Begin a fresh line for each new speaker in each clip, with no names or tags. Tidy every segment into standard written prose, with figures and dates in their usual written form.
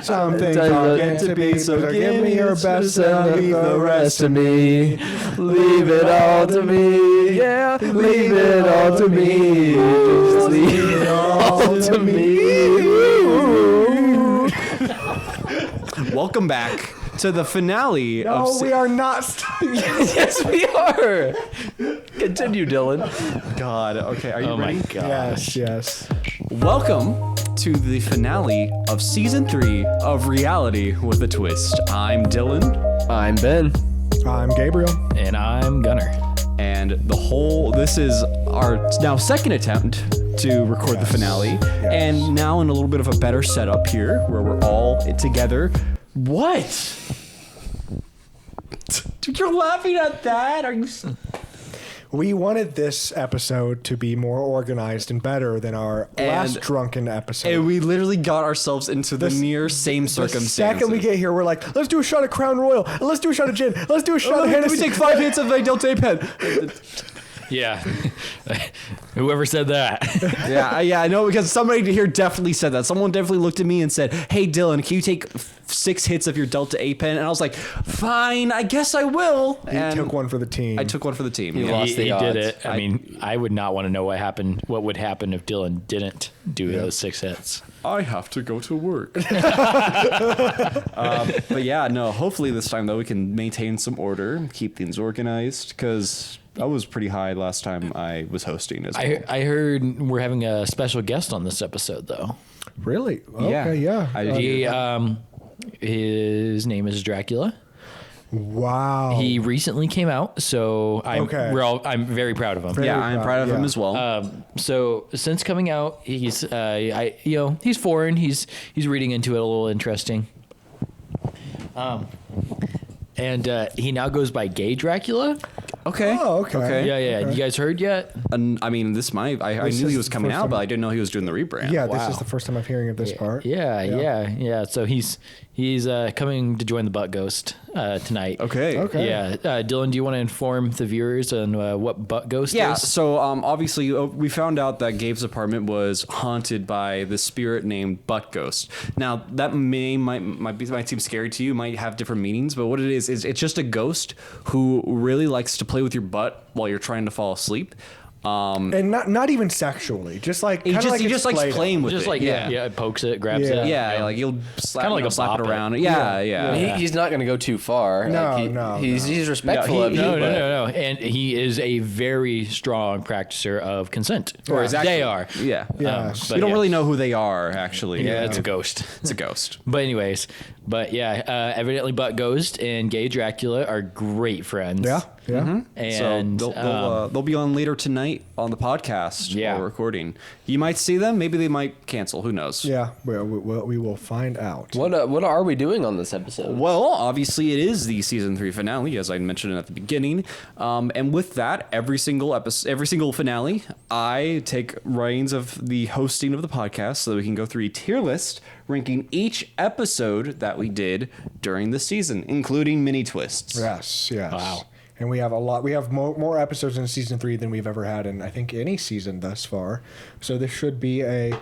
Something not meant to be, so give me your best and leave the rest to me.
Leave it all to me. Yeah, leave it all to me. Just leave it all to me.
Welcome back to the finale of...
No, we are not.
Yes, we are. Continue, Dylan.
God, okay, are you ready?
My God.
Yes.
Welcome to the finale of Season 3 of Reality with a Twist. I'm Dylan.
I'm Ben.
I'm Gabriel.
And I'm Gunner.
And this is our now second attempt to record the finale.
Yes.
And now in a little bit of a better setup here where we're all together. What? You're laughing at that? Are you...
We wanted this episode to be more organized and better than our last drunken episode.
And we literally got ourselves into the near same circumstances.
The second we get here, we're like, let's do a shot of Crown Royal. And let's do a shot of gin. Let's do a shot of Hennessy.
We take 5 hits of a Delta pen.
Yeah. Whoever said that.
Yeah, I know, because somebody here definitely said that. Someone definitely looked at me and said, hey, Dylan, can you take 6 hits of your Delta A pen? And I was like, fine, I guess I will.
He took one for the team.
I took one for the team.
He
Yeah.
did it. I mean, I would not want to know what would happen if Dylan didn't do those 6 hits.
I have to go to work. But yeah, no, hopefully this time, though, we can maintain some order, keep things organized, because I was pretty high last time I was hosting as well.
I heard we're having a special guest on this episode, though.
Really? Okay, yeah.
His name is Dracula.
Wow.
He recently came out, so I'm very proud of him.
I'm proud of him as well.
So since coming out, he's he's foreign. He's reading into it a little interesting. And he now goes by Gay Dracula.
Okay.
Oh, okay.
Yeah. You guys heard yet?
And I mean, I knew he was coming out, but I didn't know he was doing the rebrand.
Yeah,
Wow.
this is the first time I'm hearing of this part.
Yeah. So he's coming to join the Butt Ghost tonight.
Okay.
Yeah. Dylan, do you want to inform the viewers on what Butt Ghost
Yeah,
is?
so obviously we found out that Gabe's apartment was haunted by the spirit named Butt Ghost. Now, that might seem scary to you, might have different meanings, but what it is it's just a ghost who really likes to play with your butt while you're trying to fall asleep.
And not even sexually, just like
He just likes playing with
Just
it.
like it pokes it, grabs it.
Yeah, like you'll slap,
Kinda like
slap
a
it
bop
around.
it.
Yeah.
He's not going to go too far.
No.
He's respectful of you.
No. And he is a very strong practicer of consent. Or
Exactly.
they are.
Yeah.
Yes.
But
We don't really know who they are, actually.
Yeah, it's a ghost.
It's a ghost.
But anyways, evidently Butt Ghost and Gay Dracula are great friends.
Yeah.
And
So they'll be on later tonight on the podcast while we're recording. You might see them. Maybe they might cancel. Who knows?
Yeah. We will find out.
What are we doing on this episode?
Well, obviously it is the season 3 finale, as I mentioned at the beginning. And with that, every single finale, I take reins of the hosting of the podcast so that we can go through a tier list ranking each episode that we did during the season, including mini twists.
Yes.
Wow.
And we have a lot. We have more episodes in season 3 than we've ever had in, I think, any season thus far. So this should be a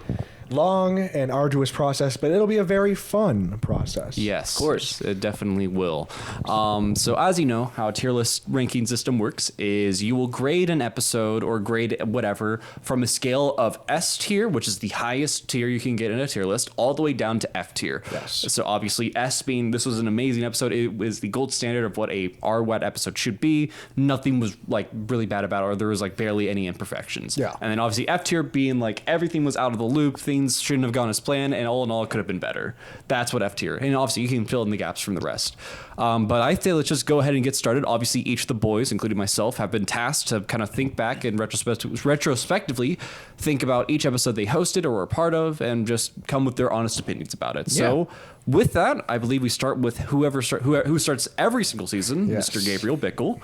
long and arduous process, but it'll be a very fun process.
Yes, of course, it definitely will. So as you know, how a tier list ranking system works is you will grade an episode or grade whatever from a scale of S tier, which is the highest tier you can get in a tier list, all the way down to F tier.
Yes.
So obviously S being this was an amazing episode. It was the gold standard of what a R-WET episode should be. Nothing was like really bad about it, or there was like barely any imperfections.
Yeah.
And then obviously F tier being like everything was out of the loop, things shouldn't have gone as planned, and all in all, it could have been better. That's what F tier. And obviously, you can fill in the gaps from the rest. But I say let's just go ahead and get started. Obviously, each of the boys, including myself, have been tasked to kind of think back and retrospectively think about each episode they hosted or were a part of, and just come with their honest opinions about it.
Yeah.
So, with that, I believe we start with who starts every single season,
Yes.
Mr. Gabriel Bickle.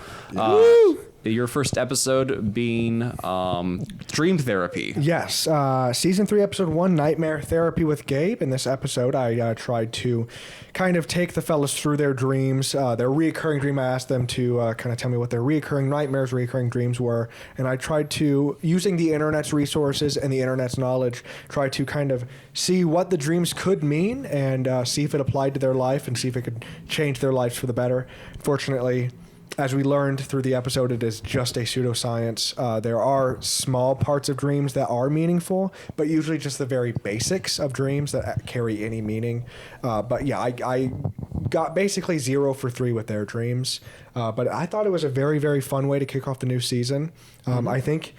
Your first episode being Dream Therapy.
Yes, season 3, episode 1, Nightmare Therapy with Gabe. In this episode, I tried to kind of take the fellas through their dreams, their reoccurring dream. I asked them to kind of tell me what their reoccurring nightmares, reoccurring dreams were, and I tried to, using the internet's resources and the internet's knowledge, try to kind of see what the dreams could mean and see if it applied to their life and see if it could change their lives for the better. Fortunately, as we learned through the episode, it is just a pseudoscience. There are small parts of dreams that are meaningful, but usually just the very basics of dreams that carry any meaning. But yeah, I got basically 0 for 3 with their dreams. But I thought it was a very, very fun way to kick off the new season. I think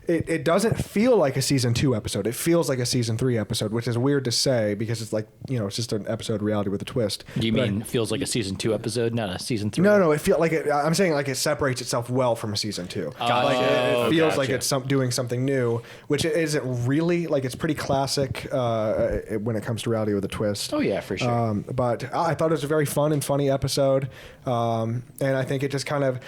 it doesn't feel like a season 2 episode. It feels like a season 3 episode, which is weird to say because it's like, it's just an episode of reality with a twist.
Do you mean feels like a season 2 episode, not a season 3?
No, it feels like I'm saying like it separates itself well from a season 2. Like it feels like it's doing something new, which it isn't really. Like it's pretty classic when it comes to reality with a twist.
Oh yeah, for sure.
But I thought it was a very fun and funny episode, and I think it just kind of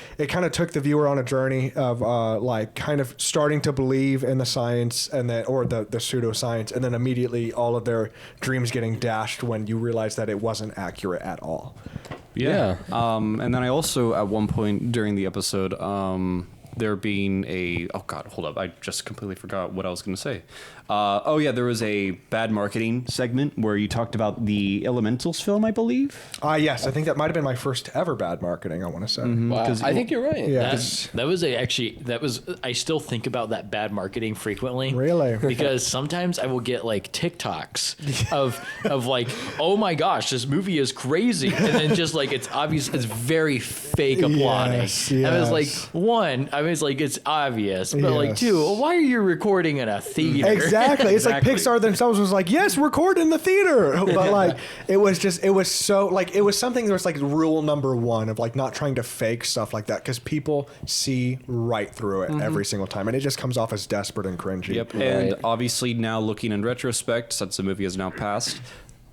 took the viewer on a journey of like kind of starting to believe in the science and then or the pseudoscience, and then immediately all of their dreams getting dashed when you realize that it wasn't accurate at all.
Yeah. And then I also, at one point during the episode, there being oh God, hold up. I just completely forgot what I was going to say. There was a bad marketing segment where you talked about the Elementals film, I believe.
Yes, I think that might have been my first ever bad marketing, I want to say.
Wow. I think you're right.
Yeah.
That was I still think about that bad marketing frequently.
Really?
Because sometimes I will get like TikToks of like, oh my gosh, this movie is crazy. And then just like, it's obvious, it's very fake applauding.
Yes.
I was like, it's obvious. But like, 2, why are you recording in a theater?
Exactly. It's like Pixar themselves was like, yes, record in the theater. But like, it was something that was like rule number 1 of like not trying to fake stuff like that because people see right through it every single time. And it just comes off as desperate and cringy.
Yep. And obviously now looking in retrospect, since the movie has now passed,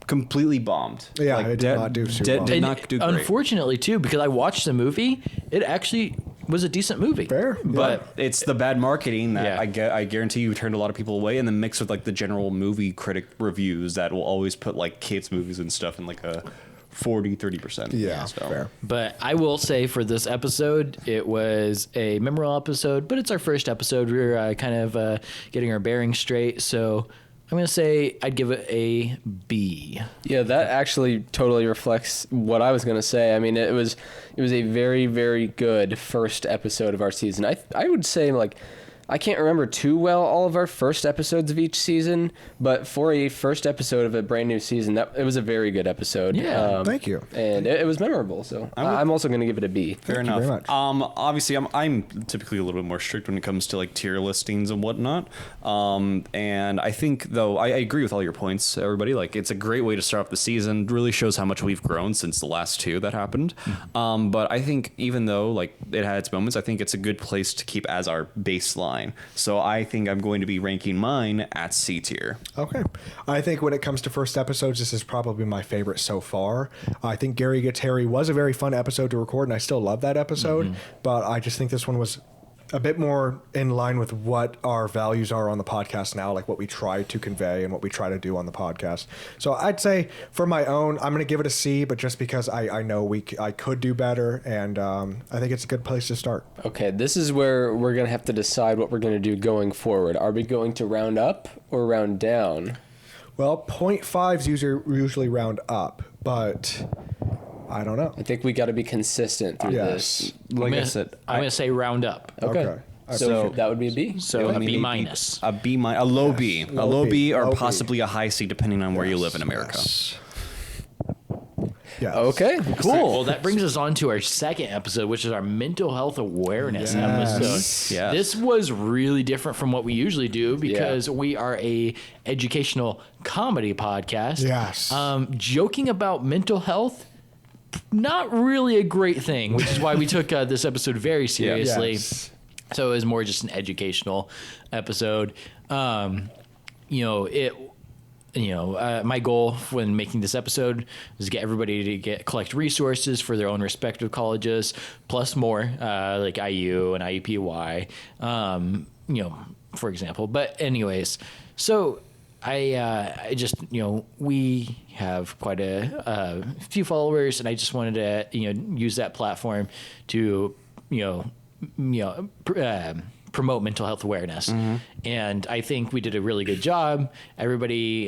completely bombed.
Yeah, it did not do super well.
Did not do great.
Unfortunately, too, because I watched the movie, it actually was a decent movie.
Fair.
But it's the bad marketing that I guarantee you turned a lot of people away, and then mixed with like the general movie critic reviews that will always put like kids movies and stuff in like a 40-30%.
Yeah, fair.
But I will say for this episode, it was a memorable episode, but it's our first episode. We're kind of getting our bearings straight, so I'm going to say I'd give it a B.
Yeah, that actually totally reflects what I was going to say. I mean, it was a very, very good first episode of our season. I would say, like, I can't remember too well all of our first episodes of each season, but for a first episode of a brand new season, it was a very good episode.
Yeah,
thank you.
And it was memorable, so I'm also going to give it a B.
Fair enough.
Very much.
Obviously, I'm typically a little bit more strict when it comes to like tier listings and whatnot. And I think, though, I agree with all your points, everybody. Like, it's a great way to start off the season. Really shows how much we've grown since the last 2 that happened. But I think even though like it had its moments, I think it's a good place to keep as our baseline. So I think I'm going to be ranking mine at C tier.
Okay. I think when it comes to first episodes, this is probably my favorite so far. I think Gary Gets Harry was a very fun episode to record, and I still love that episode. But I just think this one was a bit more in line with what our values are on the podcast now, like what we try to convey and what we try to do on the podcast. So I'd say for my own, I'm going to give it a C, but just because I know I could do better, and I think it's a good place to start.
Okay, this is where we're going to have to decide what we're going to do going forward. Are we going to round up or round down?
Well, 0.5s usually round up, but I don't know.
I think we got to be consistent through this.
Like I said,
I'm going to say round up.
Okay. So that would be a B?
So a B minus.
A low B. A low B or possibly a high C, depending on where you live in America.
Yes.
Okay, cool.
Well, that brings us on to our second episode, which is our mental health awareness episode.
Yes.
This was really different from what we usually do because we are a educational comedy podcast.
Yes.
Joking about mental health, not really a great thing, which is why we took this episode very seriously.
Yes.
So it was more just an educational episode. my goal when making this episode was to get everybody to collect resources for their own respective colleges, plus more, like IU and IUPUI, for example. But anyways, so I just, we have quite a few followers, and I just wanted to, use that platform to, promote mental health awareness. Mm-hmm. And I think we did a really good job. Everybody,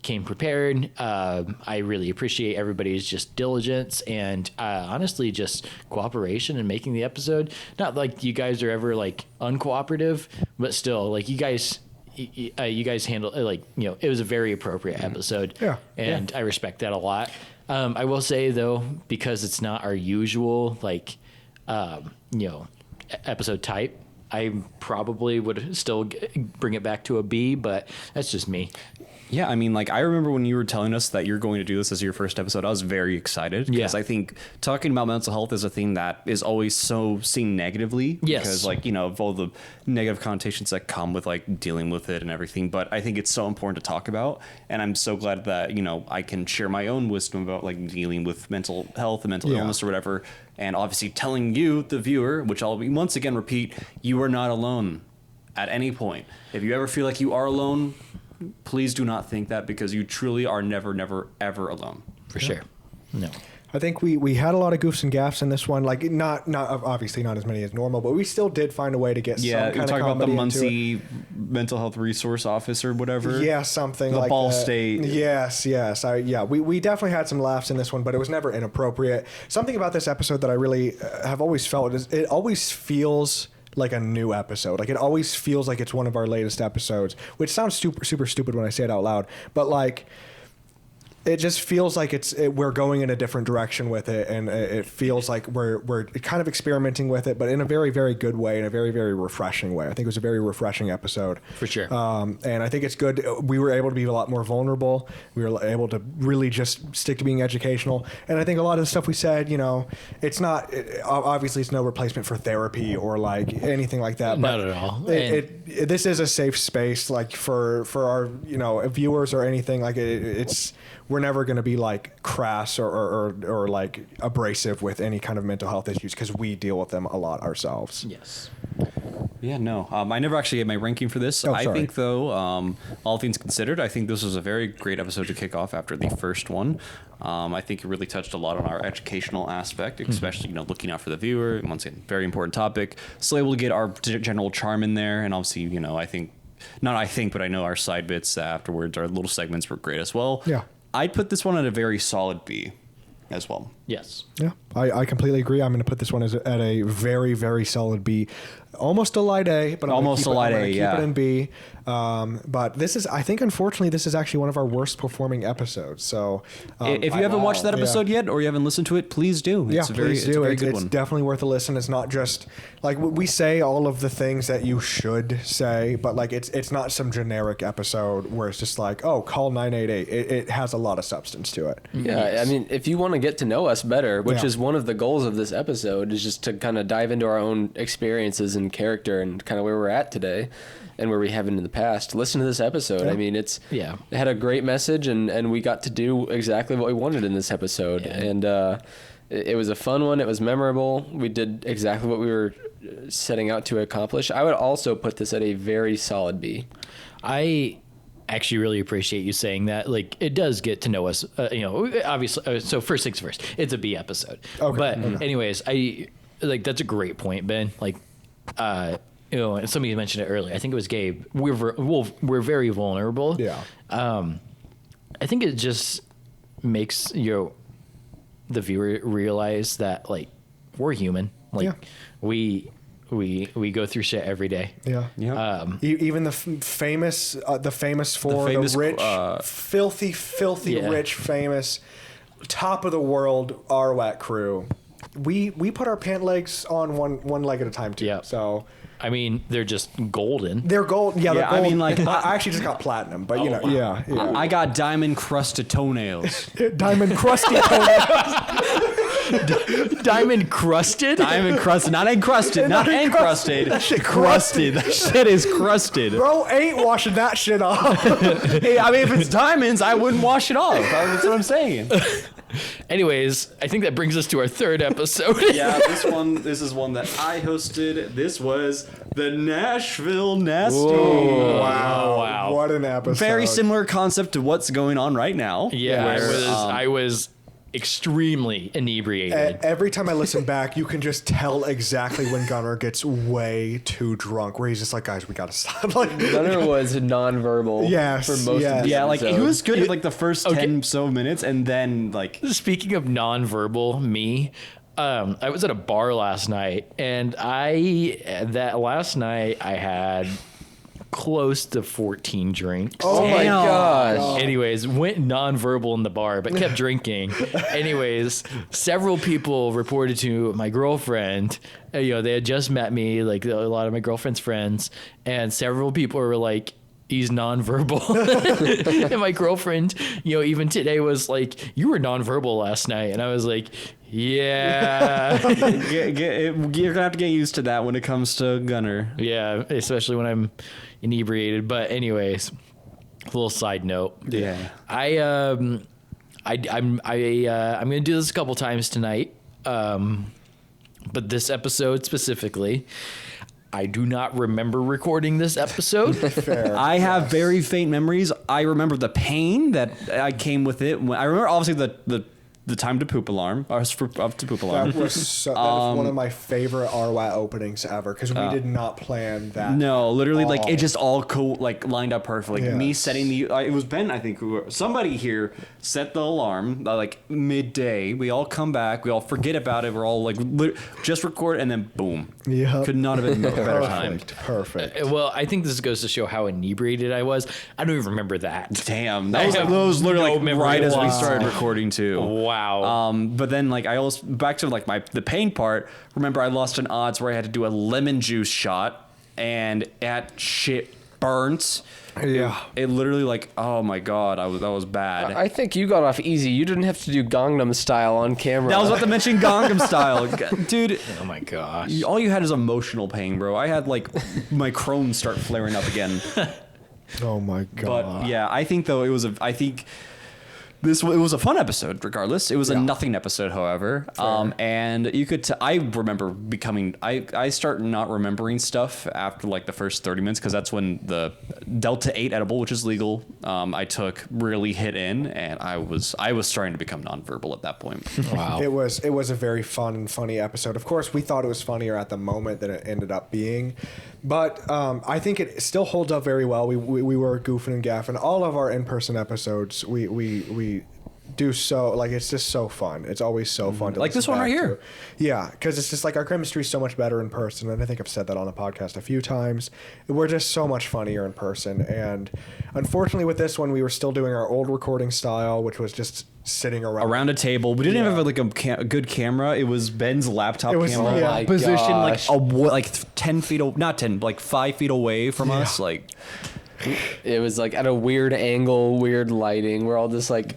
came prepared. I really appreciate everybody's just diligence and honestly just cooperation in making the episode. Not like you guys are ever like uncooperative, but still like you guys handle it was a very appropriate episode.
Yeah.
And I respect that a lot. I will say though, because it's not our usual episode type, I probably would still bring it back to a B, but that's just me.
Yeah, I mean, like, I remember when you were telling us that you're going to do this as your first episode, I was very excited because I think talking about mental health is a thing that is always so seen negatively.
Yes.
Because, like, of all the negative connotations that come with, like, dealing with it and everything. But I think it's so important to talk about. And I'm so glad that, I can share my own wisdom about, like, dealing with mental health and mental illness or whatever. And obviously telling you, the viewer, which I'll once again repeat, you are not alone at any point. If you ever feel like you are alone, please do not think that, because you truly are never, never, ever alone.
For sure. No.
I think we had a lot of goofs and gaffes in this one. Like not obviously not as many as normal, but we still did find a way to get some kind of comedy
talking about the
into
Muncie
it.
mental health resource office or whatever.
Yeah, something
the
like
Ball
that.
State.
Yes. We definitely had some laughs in this one, but it was never inappropriate. Something about this episode that I really have always felt is it always feels like a new episode. Like it always feels like it's one of our latest episodes, which sounds super stupid when I say it out loud, but like it just feels like we're going in a different direction with it, and it feels like we're kind of experimenting with it, but in a very, very good way, in a very, very refreshing way. I think it was a very refreshing episode.
For sure.
And I think it's good. We were able to be a lot more vulnerable. We were able to really just stick to being educational. And I think a lot of the stuff we said, it's not, obviously it's no replacement for therapy or like anything like that.
Not at all.
This is a safe space, like for our, viewers or anything. Like it's, we're never going to be like crass or like abrasive with any kind of mental health issues, because we deal with them a lot ourselves.
Yes.
Yeah, no. I never actually gave my ranking for this.
Oh,
I
sorry.
think, though, all things considered, I think this was a very great episode to kick off after the first one. I think it really touched a lot on our educational aspect, especially, looking out for the viewer. Once again, very important topic. Still able to get our general charm in there. And obviously, but I know our side bits afterwards, our little segments were great as well.
Yeah.
I'd put this one at a very solid B as well.
Yes.
Yeah, I completely agree. I'm going to put this one at a very, very solid B. Almost a light A, but I'm going to keep it in B. But this is, I think, unfortunately, this is actually one of our worst performing episodes. So
if you haven't watched that episode yet, or you haven't listened to it, please do.
It's a very good one. It's definitely worth a listen. It's not just like we say all of the things that you should say, but like it's not some generic episode where it's just like, oh, call 988. It has a lot of substance to it.
Yeah, I mean, if you want to get to know us better, which is one of the goals of this episode, is just to kind of dive into our own experiences and character and kind of where we're at today and where we haven't in the past. Listen to this episode. I mean, it had a great message, and we got to do exactly what we wanted in this episode. Yeah. And it was a fun one. It was memorable. We did exactly what we were setting out to accomplish. I would also put this at a very solid B.
I actually really appreciate you saying that. Like, it does get to know us, obviously. So first things first, it's a B episode. Okay. But anyways, that's a great point, Ben. Like, and somebody mentioned it earlier. I think it was Gabe. We're very vulnerable.
Yeah.
I think it just makes the viewer realize that like we're human. Like we go through shit every day.
Yeah.
Yeah.
Even the famous rich, filthy rich, famous, top of the world Arwat crew. We put our pant legs on one leg at a time too.
Yeah.
So
I mean, they're just golden.
they're gold. Yeah, they're gold.
I mean, like
I actually just got platinum, but
I got diamond crusted toenails.
Diamond crusty toenails.
Diamond crusted?
Diamond crusted, not encrusted, not encrusted.
That shit
crusted. That shit is crusted.
Bro ain't washing that shit off.
Hey, I mean, if it's diamonds, I wouldn't wash it off. That's what I'm saying.
Anyways, I think that brings us to our third episode.
Yeah, this is one that I hosted. This was the Nashville Nasty.
Whoa.
Wow.
What an episode.
Very similar concept to what's going on right now.
Yeah,
where,
I was extremely inebriated.
Every time I listen back, you can just tell exactly when Gunnar gets way too drunk, where he's just like, guys, we gotta stop. Like,
Gunnar was nonverbal
Yes,
for most
yes.
of the
yeah, like
episode.
he was good at like the first 10 so minutes, and then like
Speaking of nonverbal, I was at a bar last night, and last night I had close to 14 drinks.
Oh my
Damn.
gosh.
Anyways, went nonverbal in the bar, but kept drinking. Anyways, several people reported to my girlfriend. They had just met me, like a lot of my girlfriend's friends, and several people were like, he's nonverbal. And my girlfriend, even today was like, you were nonverbal last night. And I was like, yeah.
you're gonna have to get used to that when it comes to Gunnar.
Yeah, especially when I'm inebriated. But anyways, a little side note.
Yeah.
I'm gonna do this a couple times tonight. But this episode specifically, I do not remember recording this episode.
fair.
I have very faint memories. I remember the pain that I came with it. I remember obviously the time to poop alarm, or up to poop alarm.
That was one of my favorite RWAT openings ever, because we did not plan that.
No, literally, like
all.
it just all lined up perfectly. Like me
Yes.
setting it was Ben, I think, somebody here set the alarm like midday. We all come back, we all forget about it. We're all like just record, and then boom.
Yep.
Could not have been better timed.
Perfect.
Well, I think this goes to show how inebriated I was. I don't even remember that.
Damn,
I
that
have
was literally
no
like
memory
right as we
loss.
started recording too.
Wow.
But then like I also back to like the pain part. Remember, I lost an odds where I had to do a lemon juice shot, and that shit burnt.
Yeah.
It literally like, oh my god, that was bad.
I think you got off easy. You didn't have to do Gangnam Style on camera.
I was about to mention Gangnam Style, dude.
Oh my gosh.
All you had is emotional pain, bro. I had like my Crohn's start flaring up again.
Oh my god.
But yeah, I think though it was it was a fun episode, regardless. It was a nothing episode, however. And you could, I remember I start not remembering stuff after like the first 30 minutes, because that's when the Delta 8 edible, which is legal, I took really hit in, and I was starting to become nonverbal at that point.
Wow.
It was a very fun and funny episode. Of course, we thought it was funnier at the moment than it ended up being, but I think it still holds up very well. We were goofing and gaffing. All of our in-person episodes, we do so, like, it's just so fun. It's always so fun to
Like this
listen
one right
back
here.
to. Yeah, because it's just like our chemistry is so much better in person, and I think I've said that on the podcast a few times. We're just so much funnier in person, and unfortunately with this one, we were still doing our old recording style, which was just sitting around
A table. We didn't have like a good camera. It was Ben's laptop
It was-
camera,
yeah.
my
positioned like
gosh.
10 feet, not 10, like 5 feet away from us. Like,
It was like at a weird angle, weird lighting. We're all just like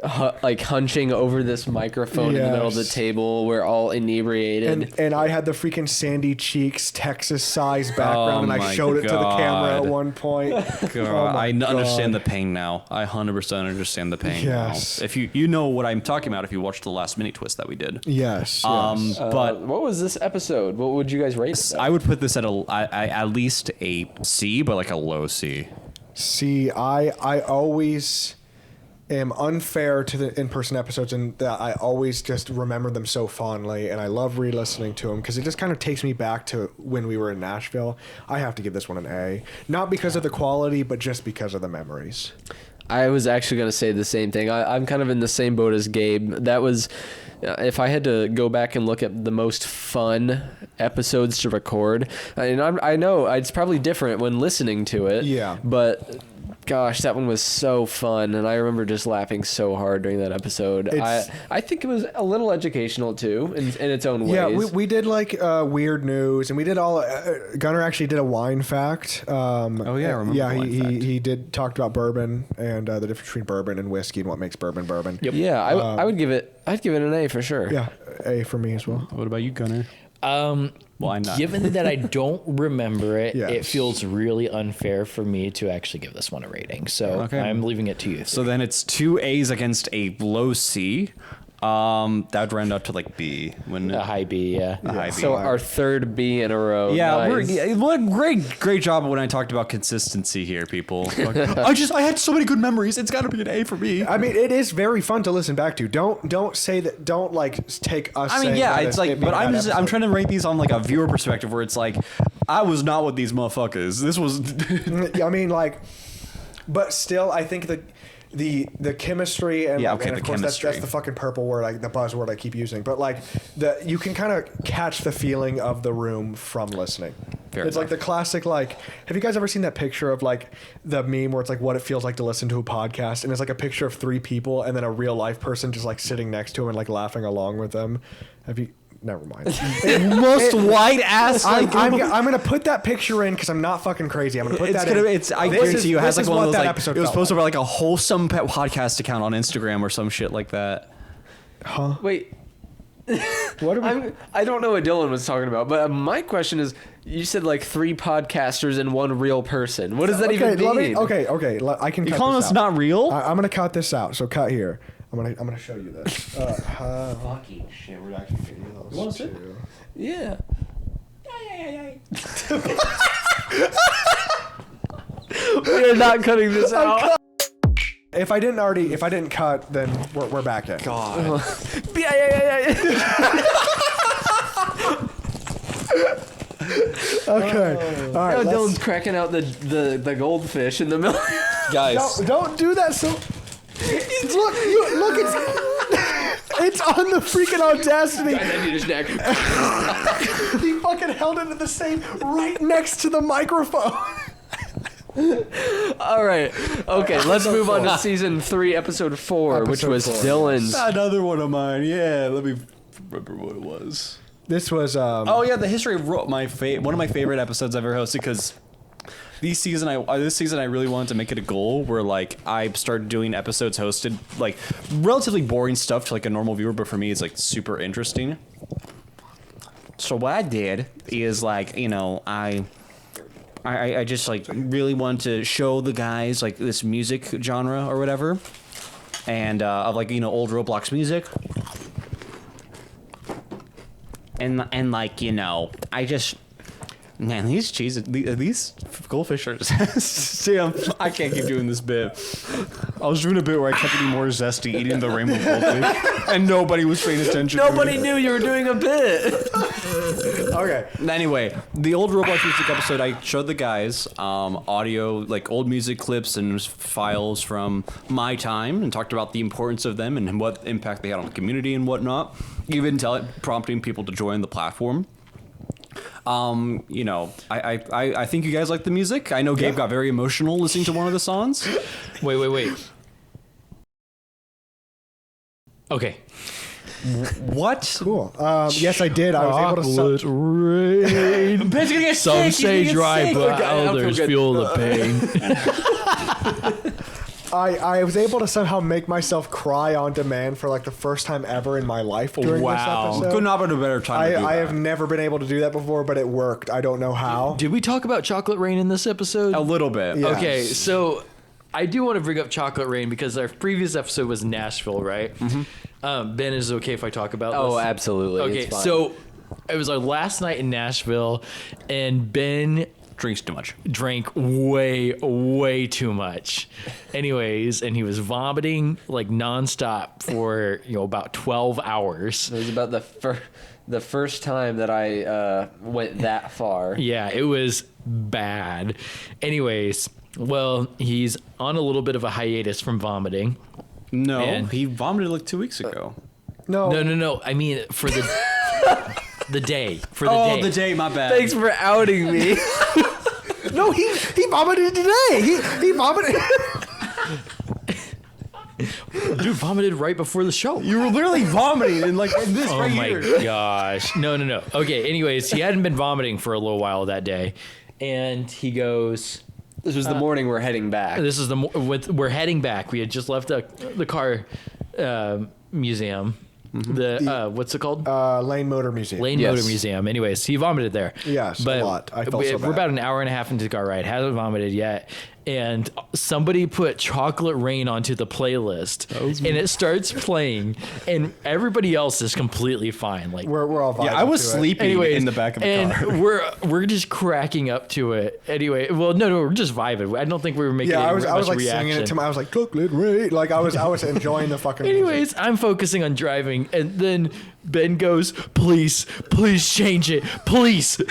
hunching over this microphone in the middle of the
Yes.
table. We're all inebriated.
and I had the freaking sandy cheeks Texas size background, and I
my
showed it to the camera at
God.
one point.
I understand the pain now. I 100% understand the pain
Yes.
now. If you know what I'm talking about, if you watched the last mini twist that we did.
Yes.
But
what was this episode? What would you guys rate it?
I would put this at at least a C, but like a low C.
See, I always am unfair to the in-person episodes, and that I always just remember them so fondly, and I love re-listening to them because it just kind of takes me back to when we were in Nashville. I have to give this one an A, not because of the quality, but just because of the memories.
I was actually going to say the same thing. I'm kind of in the same boat as Gabe. That was, if I had to go back and look at the most fun episodes to record, and I know it's probably different when listening to it.
Yeah.
But Gosh, that one was so fun, and I remember just laughing so hard during that episode. I think it was a little educational too, in its own ways.
Yeah, we did like weird news, and we did all. Gunnar actually did a wine fact.
Oh yeah, I remember.
Yeah,
the wine fact.
he did talked about bourbon and the difference between bourbon and whiskey and what makes bourbon bourbon.
Yep.
Yeah, I would give it. I'd give it an A for sure.
Yeah, A for me as well.
What about you, Gunnar? Why not?
Given that I don't remember it,
Yes.
it feels really unfair for me to actually give this one a rating. So
Okay.
I'm leaving it to you.
So then it's 2 A's against a low C. That would round up to like B, wouldn't it?
A high B, yeah.
A high B.
So our third B in a row.
Yeah,
Nice.
what great job when I talked about consistency here, people. I had so many good memories. It's got to be an A for me.
I mean, it is very fun to listen back to. Don't say that. Don't like take us.
I mean,
saying
yeah,
that
it's
as
like,
it being
but
a bad
I'm
episode.
trying to rate these on like a viewer perspective, where it's like, I was not with these motherfuckers. This was.
I mean, like, but still, I think the chemistry and,
Yeah, okay,
and
the
of course
chemistry.
that's the fucking purple word, like the buzzword I keep using. But like you can kind of catch the feeling of the room from listening.
Fair
It's
enough.
like the classic, like, have you guys ever seen that picture of like the meme where it's like what it feels like to listen to a podcast, and it's like a picture of 3 people and then a real life person just like sitting next to him and like laughing along with them. Have you? Never mind.
Most white ass.
I'm gonna put that picture in because I'm not fucking crazy. I'm gonna put that in.
I
This
guarantee
is-
you, it has
this
like
is
one
what
of those
that
like
episode
it was
felt
posted over like a wholesome pet podcast account on Instagram or some shit like that.
Wait.
What are we?
I don't know what Dylan was talking about, but my question is, you said like 3 podcasters and 1 real person. What does that even mean?
Okay. I can.
You
cut
calling
this
us
out.
not real?
I'm gonna cut this out. So cut here. I'm gonna show you this.
Fucking shit, we're actually getting those.
Want to sit?
two.
Yeah. We are not cutting this out.
If I didn't cut, then we're back in.
God.
Okay. All right.
Now
let's-
Dylan's cracking out the goldfish in the middle.
Guys.
Don't do that. So look, it's on the freaking Audacity.
I need a snack.
He fucking held it at the same right next to the microphone.
All right. Okay, let's move on to season 3, episode 4, which
Episode
was
4.
Dylan's.
Another one of mine. Yeah, let me remember what it was.
This was
Oh yeah, the history of one of my favorite episodes I've ever hosted, because this season I really wanted to make it a goal where like I started doing episodes hosted, like relatively boring stuff to like a normal viewer, but for me it's like super interesting. So what I did is like, you know, I just like really wanted to show the guys like this music genre or whatever, and of like, you know, old Roblox music. And like, you know, I just, man, these goldfish are just, damn, I can't keep doing this bit. I was doing a bit where I kept getting more zesty eating the rainbow goldfish, and nobody was paying attention.
Nobody knew you were doing a bit.
okay.
Anyway, the old Roblox music episode, I showed the guys audio, like old music clips and files from my time, and talked about the importance of them and what impact they had on the community and whatnot. Even prompting people to join the platform. You know, I think you guys like the music. I know Gabe got very emotional listening to one of the songs.
Wait. Okay.
What?
Cool. Yes, I did. I was able to.
Chocolate rain.
Ben's gonna get
Some
sick.
say
He's gonna
dry,
get sick.
but
Okay, I feel
others
good.
feel the pain.
I was able to somehow make myself cry on demand for like the first time ever in my life during
Wow.
this episode.
Could not have been a better time to do
I
that.
have never been able to do that before, but it worked. I don't know how.
Did we talk about chocolate rain in this episode?
A little bit.
Yeah.
Okay, so I do want to bring up chocolate rain because our previous episode was Nashville, right? Mm-hmm. Ben, is it okay if I talk about
Oh,
this?
absolutely.
Okay,
It's fine.
so it was our last night in Nashville, and Ben
Drinks too much.
drank way too much. Anyways, and he was vomiting like nonstop for about 12 hours.
It was about the first time that I went that far.
Yeah, it was bad. Anyways, well, he's on a little bit of a hiatus from vomiting.
No,
Man.
he vomited like 2 weeks ago.
No.
No. I mean, for the the day. For the day.
The day, my bad.
Thanks for outing me.
No, he vomited today. He vomited.
Dude vomited right before the show.
You were literally vomiting in this
Oh my gosh. No. Okay, anyways, he hadn't been vomiting for a little while that day. And he goes,
This was the morning we're heading back.
this is we're heading back. We had just left the car museum. What's it called?
Lane Motor Museum.
Lane
Yes.
Motor Museum. Anyways, he vomited there.
Yes, a lot. I felt so
we're
bad.
about an hour and a half into the car ride. Hasn't vomited yet. And somebody put Chocolate Rain onto the playlist, and it starts playing, and everybody else is completely fine. Like
We're all vibing
Yeah, I was
to it.
sleeping
anyways,
in the back of the
and
car.
we're just cracking up to it. Anyway, well, no, we're just vibing. I don't think we were making
Yeah,
any
I was
much
like
reaction.
singing it to my. I was like, chocolate rain. Like I was enjoying the fucking.
Anyways, I'm focusing on driving, and then Ben goes, "Please change it, please."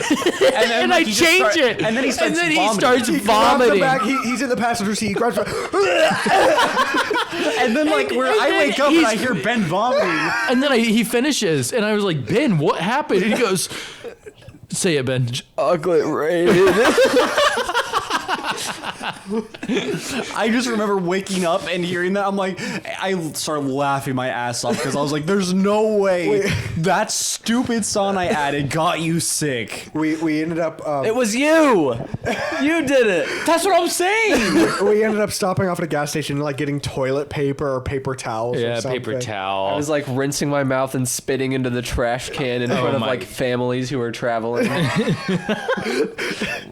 And, I
he just
change it,
and then he starts
he
vomiting.
starts
He grabs the
vomiting.
back, he's in the passenger seat. He grabs the,
And then where I
then
wake up and I
he's-
hear Ben vomiting.
And then he finishes, and I was like, "Ben, what happened?" And he goes, "Say it, Ben."
Chocolate rain.
I just remember waking up and hearing that. I'm like, I started laughing my ass off because I was like, there's no way that stupid song I added got you sick.
we ended up.
It was you. You did it.
That's what I'm saying.
We ended up stopping off at a gas station and like getting toilet paper or paper towels.
Yeah,
or something.
paper towel.
I was like rinsing my mouth and spitting into the trash can in front of
my-
like families who were traveling.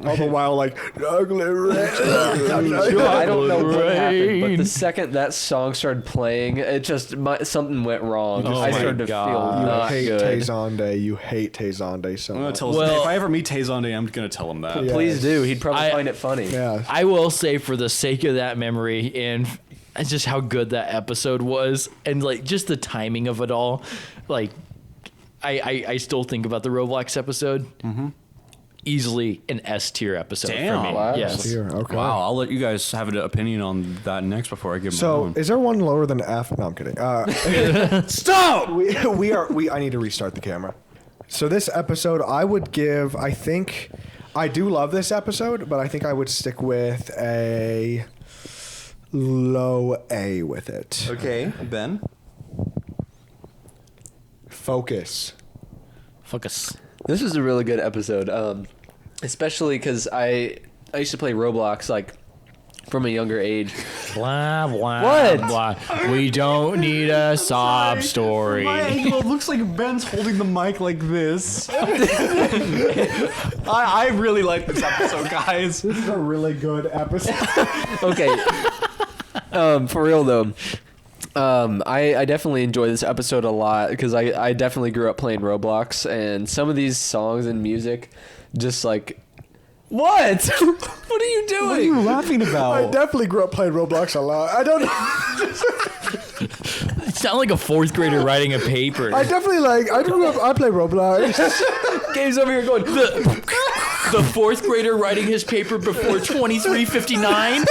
All the while, like chocolate rain.
I don't know what happened, but
Rain.
the second that song started playing, it just something went wrong.
Oh
I
my
started to
God.
feel
You
not
hate
good.
Tezonde. You hate Tezonde so
I'm gonna
much.
tell
Well-
if I ever meet Tezonde, I'm gonna tell him that.
Yeah.
Please do. He'd probably
I-
find it funny.
Yeah.
I will say, for the sake of that memory and just how good that episode was, and like just the timing of it all, like I still think about the Roblox episode. Mm-hmm. Easily an S tier episode
Damn.
for me.
Wow.
Yes.
Here, okay.
Wow, I'll let you guys have an opinion on that next before I give my
So,
own.
is there one lower than F? No, I'm kidding.
Stop!
I need to restart the camera. So this episode, I would give. I think I do love this episode, but I think I would stick with a low A with it.
Okay, Ben.
Focus.
Focus.
This was a really good episode, especially because I used to play Roblox like from a younger age.
Blah blah.
What?
Blah. We don't need a sob story.
My angle looks like Ben's holding the mic like this. I really like this episode, guys.
This is a really good episode.
Okay, for real though. I definitely enjoy this episode a lot because I definitely grew up playing Roblox, and some of these songs and music just like what? What are you doing?
What are you laughing
I
about?
definitely grew up playing Roblox a lot. I don't know.
You sound like a fourth grader writing a paper.
I definitely like. I grew up. I play Roblox.
Gabe's over here going.
The fourth grader writing his paper before 23:59.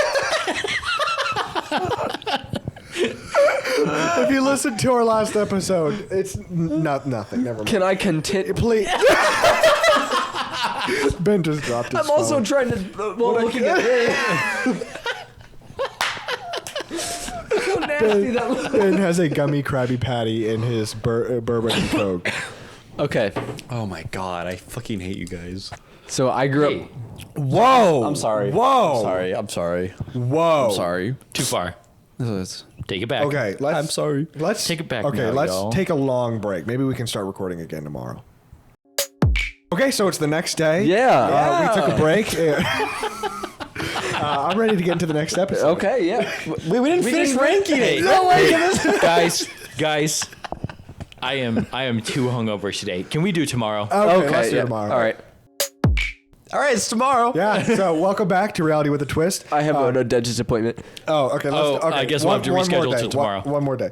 If you listen to our last episode, it's not nothing. Never mind.
Can I continue?
Please. Ben just dropped his
I'm also
phone.
trying to. Looking at it. So nasty that looks.
Ben has a gummy Krabby Patty in his bourbon and Coke.
Okay,
Oh my god, I fucking hate you guys.
so I grew up.
Whoa!
I'm sorry.
Whoa!
I'm sorry.
Whoa!
Sorry.
Too far. Take it back.
Okay, let's.
I'm sorry.
Let's
Take it back
Okay,
now,
let's
y'all.
take a long break. Maybe we can start recording again tomorrow. Okay, so it's the next day.
Yeah.
We took a break. I'm ready to get into the next episode.
Okay, yeah.
We didn't finish ranking it.
Guys, I am too hungover today. Can we do tomorrow?
Okay, let's do
yeah.
tomorrow.
All right.
All right, it's tomorrow.
Yeah. So welcome back to Reality with a Twist.
I have a dentist appointment.
Oh, okay.
Oh, I guess we'll have to
more
reschedule
day.
till tomorrow.
One more day.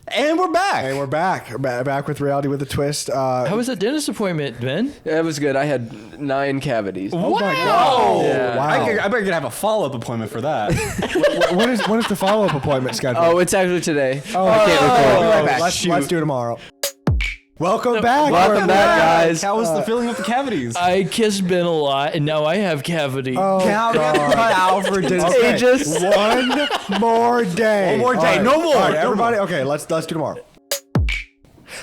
And we're back.
And we're back. Back with Reality with a Twist.
How was that dentist appointment, Ben?
Yeah, it was good. I had 9 cavities.
Oh my God.
Yeah.
Wow.
I better get have a follow-up appointment for that.
when is the follow-up appointment scheduled?
Oh, it's actually today.
Oh,
I can't record.
oh,
Be right back.
Let's do it tomorrow. Welcome back.
Welcome back, guys.
How was the filling up the cavities?
I kissed Ben a lot, and now I have cavity.
Oh,
Cut out for
okay.
Ages.
One more day.
One more day.
All right.
No more.
All right,
No
everybody. Okay, let's do tomorrow.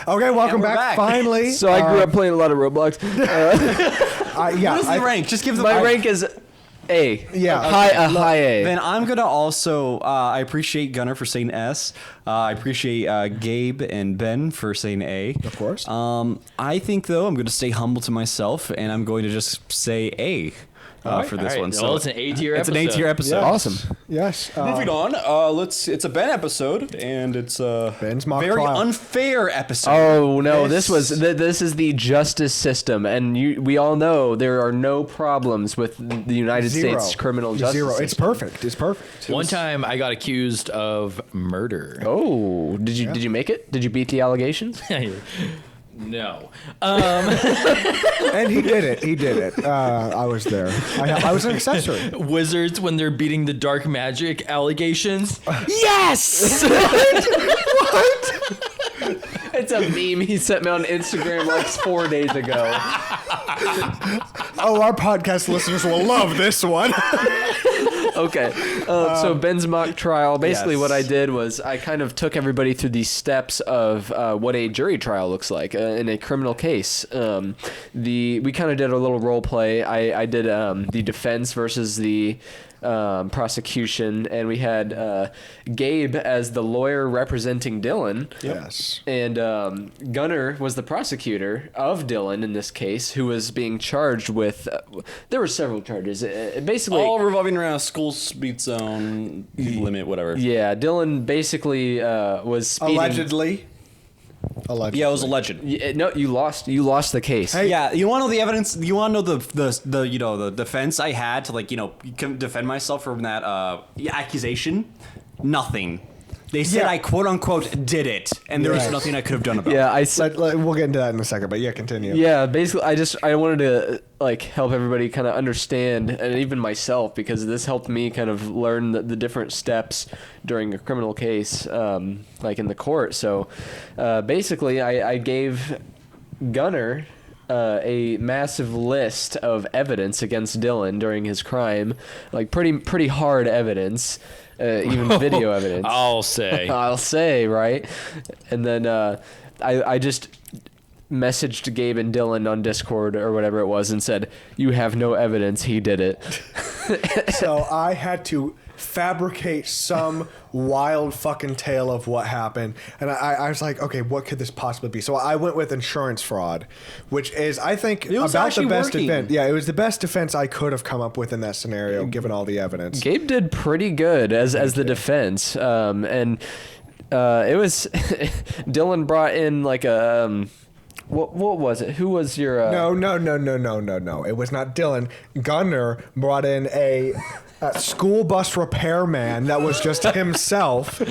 Okay, welcome
we're
back.
back.
Finally.
So I grew up playing a lot of Roblox.
Yeah.
What is the rank? Just give them.
My rank is A.
Yeah,
A high A.
Then I'm gonna also. I appreciate Gunnar for saying S. I appreciate Gabe and Ben for saying A.
Of course.
I think though I'm gonna stay humble to myself and I'm going to just say A for this one. So
Well, it's an A tier
it's
episode.
an A tier episode.
Yes.
Awesome.
Yes.
Moving on, it's a Ben episode, and it's a
Ben's mock
Very
trial.
unfair episode.
Oh no!
This-
This is the justice system, and we all know there are no problems with the United States criminal justice
Zero.
system.
It's perfect. It's perfect.
One time I got accused of murder.
Oh, did you make it? Did you beat the allegations?
No.
And he did it. He did it. I was there. I was an accessory.
Wizards when they're beating the dark magic allegations. Yes!
It's a meme he sent me on Instagram like 4 days ago.
Oh, our podcast listeners will love this one.
Okay, so Ben's mock trial. Basically,
Yes.
what I did was I kind of took everybody through these steps of what a jury trial looks like in a criminal case. We kind of did a little role play. I did the defense versus the prosecution, and we had Gabe as the lawyer representing Dylan.
Yes.
And Gunnar was the prosecutor of Dylan in this case, who was being charged with. There were several charges. Basically,
all revolving around a school speed zone limit, whatever.
yeah, Dylan basically was speeding.
Allegedly.
Yeah, it was alleged.
No, you lost. You lost the case.
Hey.
Yeah, you want to know the evidence? You want to know the defense I had to defend myself from that accusation? Nothing. They said
Yeah.
I quote unquote did it, and there was
Yes.
nothing I could have done about it.
Yeah, I said.
We'll get into that in a second, but yeah, continue.
Yeah, basically, I wanted to help everybody kind of understand, and even myself, because this helped me kind of learn the different steps during a criminal case, like in the court. So, basically, I gave Gunnar a massive list of evidence against Dylan during his crime, like pretty hard evidence. Even video evidence.
I'll say.
I'll say, right? And then I just messaged Gabe and Dylan on Discord or whatever it was and said, "You have no evidence. He did it."
So I had to fabricate some wild fucking tale of what happened. And I was like, okay, what could this possibly be? So I went with insurance fraud, which is, I think,
was
about the
actually
best
working.
defense. Yeah, it was the best defense I could have come up with in that scenario, given all the evidence.
Gabe did pretty good as the defense, and it was Dylan brought in like a. What was it? Who was your?
No. It was not Dylan. Gunnar brought in a school bus repairman that was just himself.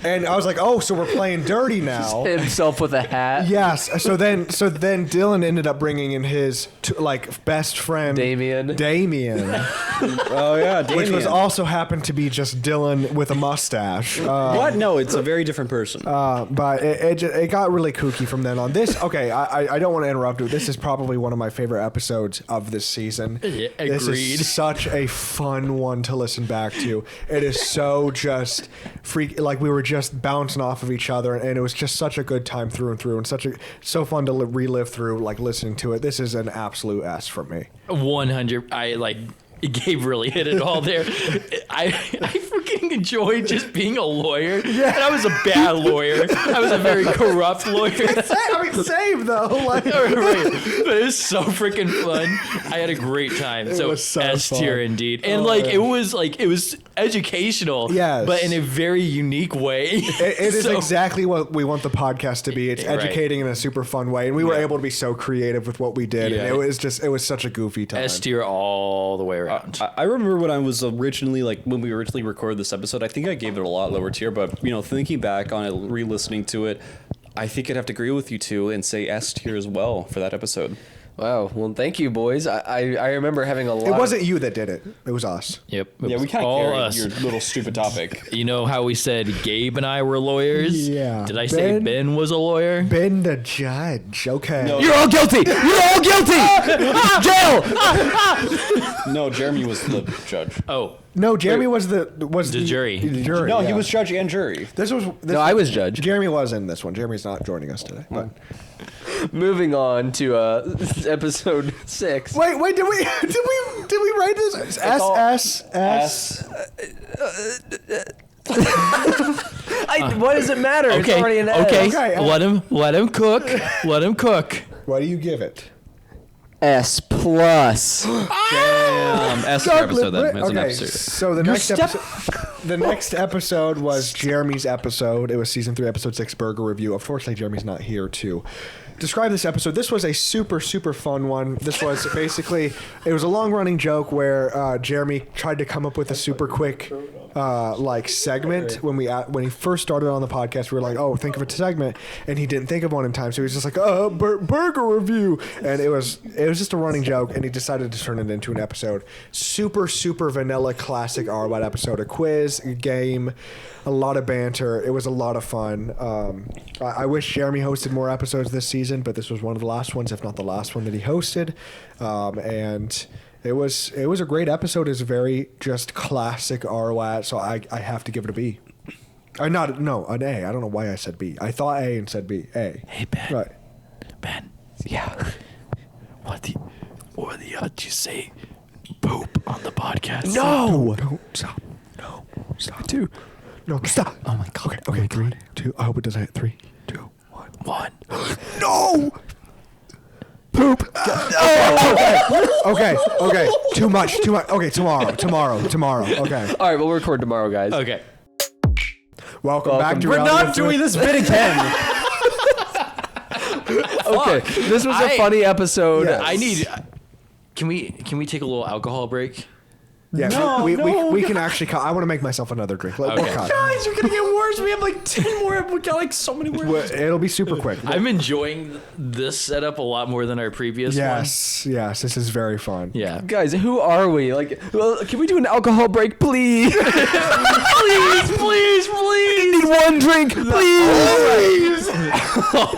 And I was like, oh, so we're playing dirty now.
Himself with a hat.
Yes. So then Dylan ended up bringing in his best friend
Damien.
Oh yeah,
which was also happened to be just Dylan with a mustache.
what? No, it's a very different person.
But it got really kooky from then on. This, okay, I don't want to interrupt you. This is probably one of my favorite episodes of this season.
Yeah,
This
agreed.
is such a fun one to listen back to. It is so just like we were just bouncing off of each other, and it was just such a good time through and through, and so fun to relive through, like listening to it. This is an absolute S for me.
100. Gabe really hit it all there. I freaking enjoyed just being a lawyer. Yeah. And I was a bad lawyer. I was a very corrupt lawyer.
I mean, same though. Like,
Right. But it was so freaking fun. I had a great time. So
was so
S tier
fun.
indeed. And
Oh,
it was educational.
Yes.
But in a very unique way.
It is
So-
exactly what we want the podcast to be. It's
Right.
educating in a super fun way, and we were able to be so creative with what we did,
Yeah.
and it was such a goofy time.
S tier all the way around.
I remember when I was originally when we originally recorded this episode, I think I gave it a lot lower tier, but thinking back on it, re-listening to it, I think I'd have to agree with you two and say S tier as well for that episode.
Wow. Well, thank you, boys. I remember having a lot.
It wasn't you that did it. It was us.
Yep.
Yeah, we kind of
all
carried
us.
your little stupid topic.
You know how we said Gabe and I were lawyers?
Yeah.
Did I say
Ben-
Ben was a lawyer?
Ben the judge. Okay.
No.
You're all guilty. You're all guilty. Jail.
No, Jeremy was the judge.
Oh,
No, Jeremy was the
jury.
The jury.
No,
yeah.
he was judge and jury.
This was. This
No, I was judge.
Jeremy was in this one. Jeremy's not joining us today. But
Moving on to episode 6.
wait, did we write this? S.
What does it matter? It's
okay.
already an S.
Okay.
Okay,
Let him cook. Let him cook.
What do you give it?
S plus.
S for episode then. It's an
Okay,
episode.
so the next episode was Jeremy's episode. It was season 3, episode 6, burger review. Unfortunately, Jeremy's not here to describe this episode. This was a super fun one. This was basically, it was a long running joke where Jeremy tried to come up with a super quick segment when he first started on the podcast. We were like, oh, think of a segment, and he didn't think of one in time, so he was just like, burger review, and it was just a running joke, and he decided to turn it into an episode. Super vanilla classic R-Wide episode, a quiz, a game, a lot of banter. It was a lot of fun. I wish Jeremy hosted more episodes this season, but this was one of the last ones, if not the last one that he hosted, and it was a great episode. It's very just classic ROAT, so I have to give it a B. An A. I don't know why I said B. I thought A and said B. A.
Hey, Ben.
Right.
Ben. Yeah. What the odds you say poop on the podcast?
No! Don't stop. No. Stop. 2. No, stop. Oh my god. Okay, 3, 2. I hope it doesn't hit 3, 2, 1.
1.
No! Poop. Okay. Too much. Okay, tomorrow. Okay.
All right, we'll record tomorrow, guys.
Okay.
Welcome back to
We're
Reality
not
of
doing
Three.
this bit again.
Okay, this was a funny episode.
Yes.
I need. Can we take a little alcohol break?
Yeah,
No,
we can actually cut. I want to make myself another drink. We'll
Okay.
cut.
Guys, you're gonna get worse. We have like 10 more. We got like so many more.
Well, it'll be super quick.
I'm enjoying this setup a lot more than our previous one.
Yes, this is very fun.
Yeah.
Guys, who are we? Like, well, can we do an alcohol break, please? please. I need one drink, please.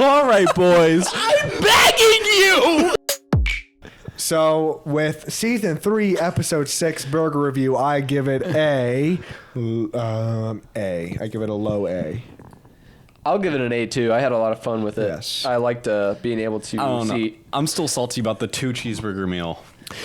All right, boys.
Begging you.
So with season 3, episode 6, burger review, I give it A. I give it a low A.
I'll give it an A too. I had a lot of fun with it.
Yes.
I liked being able to
I don't know.
see.
I'm still salty about the 2 cheeseburger meal.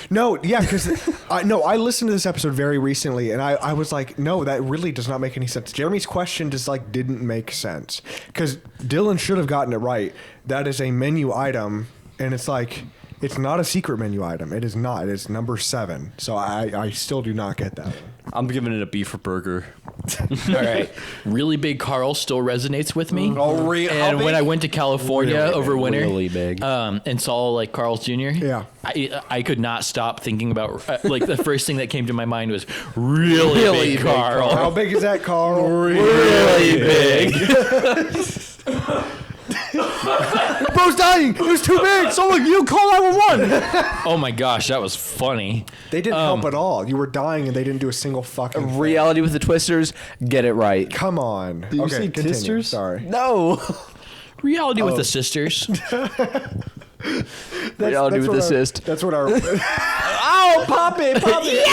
No, yeah, because I listened to this episode very recently, and I was like, no, that really does not make any sense. Jeremy's question just didn't make sense, because Dylan should have gotten it right. That is a menu item, and it's like, it's not a secret menu item. It is not. It's number 7. So I still do not get that one.
I'm giving it a B for burger.
All right. Really big Carl still resonates with me.
Oh,
And when I went to California over winter,
really big.
and saw like Carl's Jr.
Yeah.
I could not stop thinking about like the first thing that came to my mind was really big Carl.
How big is that, Carl?
Really big.
Bro's dying. It was too big.
Someone, you call 911.
Oh my gosh, that was funny.
They didn't help at all. You were dying, and they didn't do a single fucking thing.
Reality with the Twisters, get it right.
Come on.
you
Okay,
say
continue.
Tisters?
Sorry.
No.
Reality with the sisters.
Reality with
what
assist.
That's what our.
Ow, pop it.
Okay.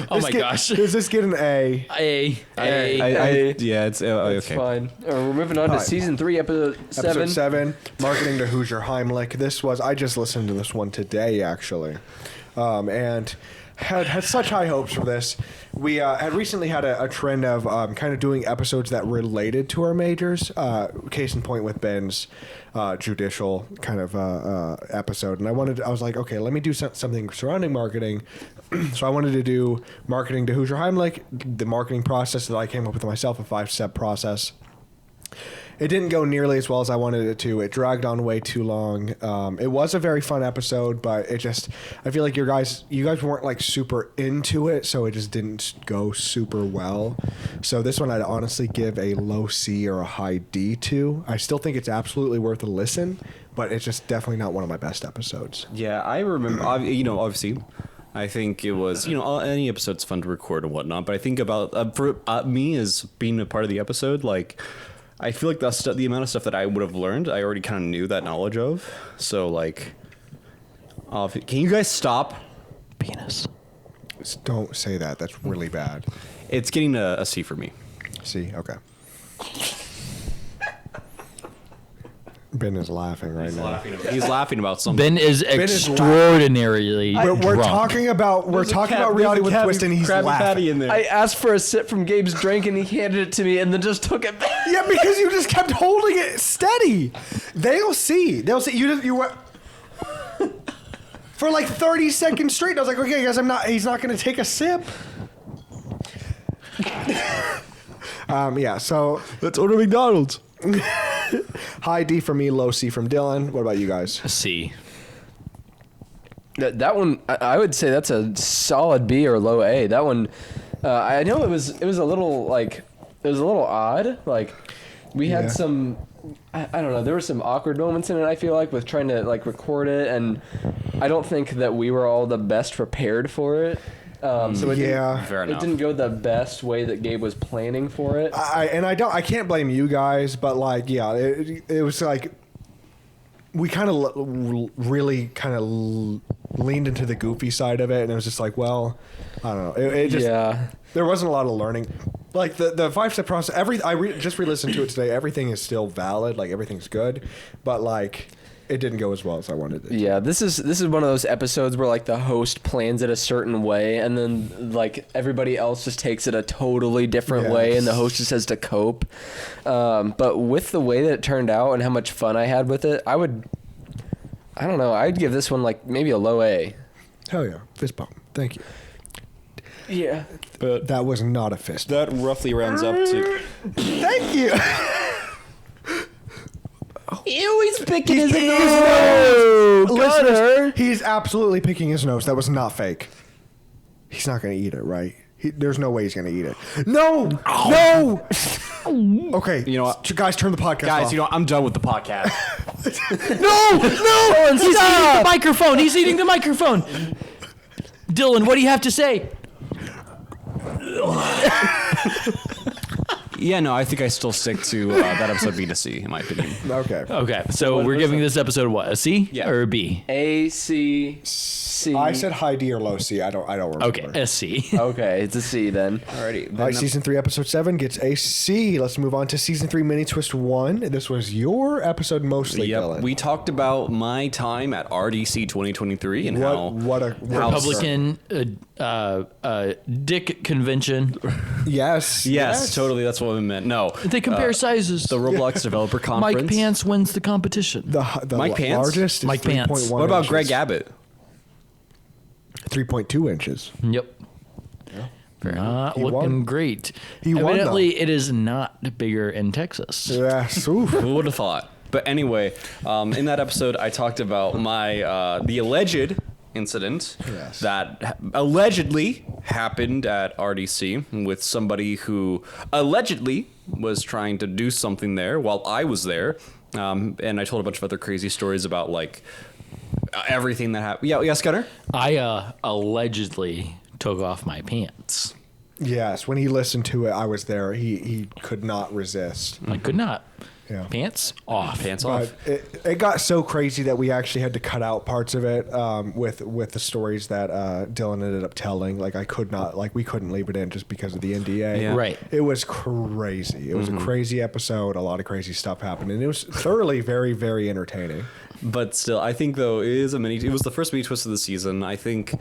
Oh my gosh.
Does this get an A?
Yeah, it's
It's
okay.
fine. We're moving on to
Alright.
season 3, episode 7.
Episode 7, Marketing to Hoosier Heimlich. I just listened to this one today, actually. And had such high hopes for this. We had recently had a trend of kind of doing episodes that related to our majors. Case in point with Ben's judicial kind of episode. And I was like, okay, let me do something surrounding marketing. So I wanted to do Marketing to Hoosier Heimlich, the marketing process that I came up with myself, a 5-step process. It didn't go nearly as well as I wanted it to. It dragged on way too long. It was a very fun episode, but I feel like you guys weren't like super into it, so it just didn't go super well. So this one I'd honestly give a low C or a high D to. I still think it's absolutely worth a listen, but it's just definitely not one of my best episodes.
Yeah, I remember. Obviously, I think it was. Any episode's fun to record and whatnot. But I think about for me as being a part of the episode, like I feel like the amount of stuff that I would have learned, I already kind of knew that knowledge of. So like, can you guys stop?
Penis.
Just don't say that. That's really bad.
It's getting a C for me.
See, okay. Ben is laughing right now.
He's laughing about something.
Ben is
is
extraordinarily
We're
drunk.
talking about reality with Twist, and he's laughing.
in there.
I asked for a sip from Gabe's drink, and he handed it to me, and then just took it back.
Yeah, because you just kept holding it steady. They'll see. You went for like 30 seconds straight. And I was like, okay, guys, he's not going to take a sip. Yeah, so
Let's order McDonald's.
high D from me, low C from Dylan. What about you guys?
C.
That one, I would say that's a solid B or low A. That one, I know it was a little odd. Like, we had some, I don't know, there were some awkward moments in it, I feel like, with trying to like record it, and I don't think that we were all the best prepared for it. So it
Fair enough.
didn't go the best way that Gabe was planning for it.
I can't blame you guys, but like, yeah, it was like we kind of really kind of leaned into the goofy side of it, and it was just like, well, I don't know. It just, there wasn't a lot of learning. Like the 5-step process, just re-listened to it today. Everything is still valid. Like everything's good, but like it didn't go as well as I wanted it to.
Yeah, this is one of those episodes where like the host plans it a certain way, and then like everybody else just takes it a totally different way, and the host just has to cope. But with the way that it turned out and how much fun I had with it, I don't know, I'd give this one like maybe a low A.
Hell yeah, fist bump. Thank you.
Yeah.
But
That was not a fist.
that roughly rounds up to.
Thank you.
Ew, he's picking his
picking
nose.
Listeners, he's absolutely picking his nose. That was not fake. He's not going to eat it, right? There's no way he's going to eat it. No! No! Okay.
You know what?
Guys, turn the podcast off.
I'm done with the podcast.
No! He's eating the microphone. He's eating the microphone. Dylan, what do you have to say?
Yeah, no, I think I still stick to that episode B to C, in my opinion.
Okay.
Okay, so we're giving this episode what? A C?
Yeah.
Or a B?
A, C, C.
I said high D or low C. I don't remember.
Okay, a C.
Okay, it's a C then.
Alrighty.
All right, season 3, episode 7 gets a C. Let's move on to season 3, mini twist 1. This was your episode mostly, Dylan.
Yep, we talked about my time at RDC 2023 and how
Republican dick convention.
Yes.
totally, that's what we meant. No,
They compare sizes.
the Roblox Developer Conference.
Mike Pence wins the competition.
The
Mike Pence?
largest is
Mike Pence.
3.1
What about
inches.
Greg Abbott?
3.2 inches.
Yep. Not
He
looking
won.
great.
He won,
Evidently, it is not bigger in Texas.
Yes. Oof.
Who would have thought? But anyway, in that episode, I talked about my the alleged incident that allegedly happened at RDC with somebody who allegedly was trying to do something there while I was there. And I told a bunch of other crazy stories about like everything that happened. Yeah, Scudder?
I allegedly took off my pants.
Yes. When he listened to it, I was there. He could not resist.
I could not.
Yeah.
Pants off.
Pants off.
But it got so crazy that we actually had to cut out parts of it with the stories that Dylan ended up telling. Like we couldn't leave it in just because of the NDA.
Yeah.
Right.
It was crazy. It was a crazy episode. A lot of crazy stuff happened, and it was thoroughly very, very entertaining.
But still, I think though it was the first mini twist of the season. I think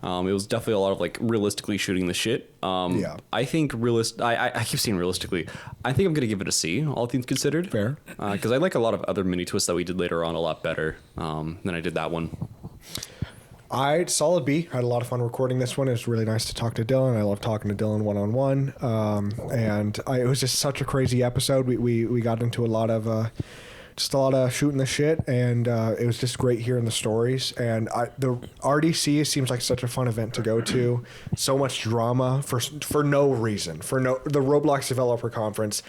it was definitely a lot of like realistically shooting the shit.
Yeah.
I think I keep saying realistically. I think I'm gonna give it a C, all things considered.
Fair.
Because I like a lot of other mini twists that we did later on a lot better than I did that one.
Solid B. I had a lot of fun recording this one. It was really nice to talk to Dylan. I love talking to Dylan one-on-one. It was just such a crazy episode. We got into a lot of shooting the shit, and it was just great hearing the stories. And the RDC seems like such a fun event to go to. So much drama for no reason. The Roblox Developer Conference.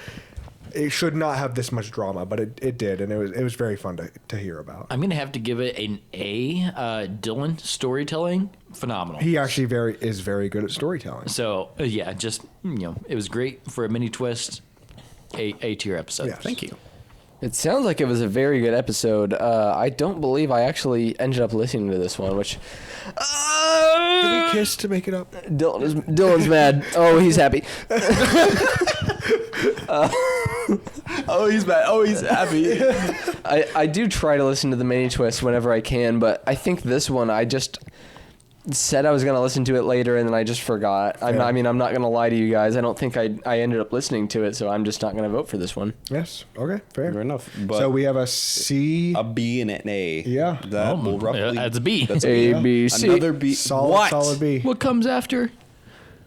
it should not have this much drama, but it did, and it was very fun to hear about.
I'm gonna have to give it an A. Dylan, storytelling, phenomenal.
He actually is very good at storytelling.
So yeah, just it was great for a mini twist. A tier episode.
Yes.
Thank you.
It sounds like it was a very good episode. I don't believe I actually ended up listening to this one, which...
Did we kiss to make it up?
Dylan's mad. Oh, he's happy.
Oh, he's mad. Oh, he's happy.
I do try to listen to the mini twist whenever I can, but I think this one I just said I was going to listen to it later and then I just forgot. I'm not going to lie to you guys. I don't think I ended up listening to it, so I'm just not going to vote for this one.
Yes. Okay. Fair
enough. But
so we have a C,
a B, and an A.
Yeah.
That will roughly.
That's a B.
That's
A, B, C.
Another B.
solid B.
What comes after?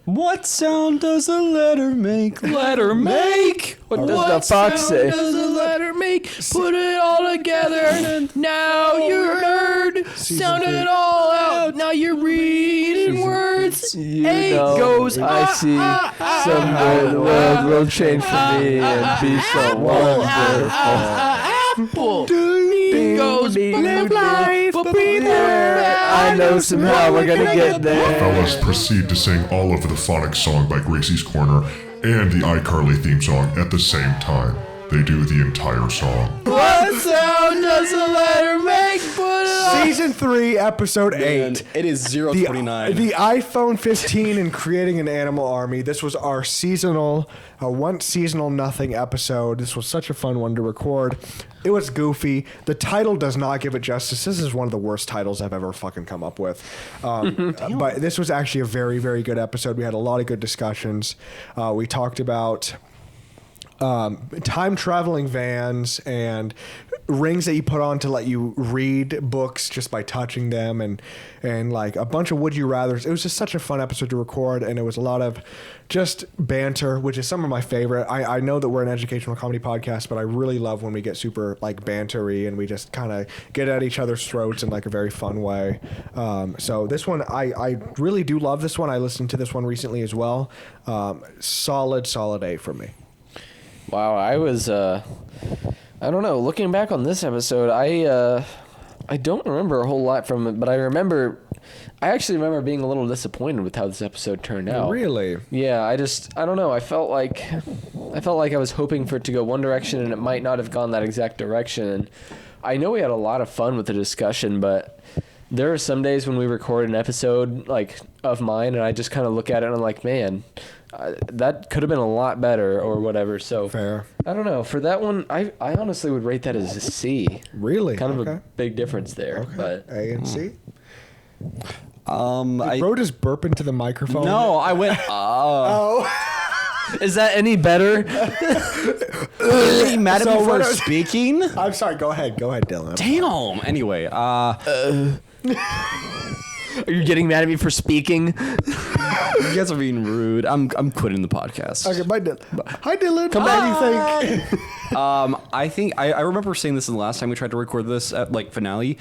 What sound does a letter make?
Letter make.
What does the fox say?
What does a letter make? Put it all together. Now you're heard. Sound it all out. Now you're reading words.
You
A
know,
goes.
I see someday the world will change for me and be so wonderful.
Apple. B goes. Butterfly.
I know somehow we're gonna get there.
Fellas proceed to sing all of the phonics song by Gracie's Corner and the iCarly theme song at the same time. They do the entire song.
What sound does a letter make? Put it on.
Season 3, episode 8.
And it is 029.
The iPhone 15 and creating an animal army. This was our seasonal, once seasonal nothing episode. This was such a fun one to record. It was goofy. The title does not give it justice. This is one of the worst titles I've ever fucking come up with. But this was actually a very, very good episode. We had a lot of good discussions. We talked about time traveling vans and rings that you put on to let you read books just by touching them, and like a bunch of would you rathers. It was just such a fun episode to record, and it was a lot of just banter, which is some of my favorite. I know that we're an educational comedy podcast, but I really love when we get super like bantery and we just kind of get at each other's throats in like a very fun way. So this one, I really do love this one. I listened to this one recently as well. Solid A for me.
Wow, I was, I don't know, looking back on this episode, I don't remember a whole lot from it, but I actually remember being a little disappointed with how this episode turned out.
Really?
Yeah, I don't know, I felt like I was hoping for it to go one direction and it might not have gone that exact direction. And I know we had a lot of fun with the discussion, but there are some days when we record an episode like of mine and I just kind of look at it and I'm like, man, that could have been a lot better or whatever. So
Fair.
I don't know. For that one, I honestly would rate that as a C.
Really?
Kind of
Okay.
a big difference there.
Okay.
But
A and C.
I
Bro just burp into the microphone.
no, I went.
Oh.
is that any better?
Are you mad at
So
me
what
for
are-
speaking?
I'm sorry. Go ahead, Dylan.
Damn. Anyway,
Are you getting mad at me for speaking?
you guys are being rude. I'm quitting the podcast.
Okay, bye, Dylan. Hi, Dylan. What do you think?
I think I remember saying this the last time we tried to record this at like finale.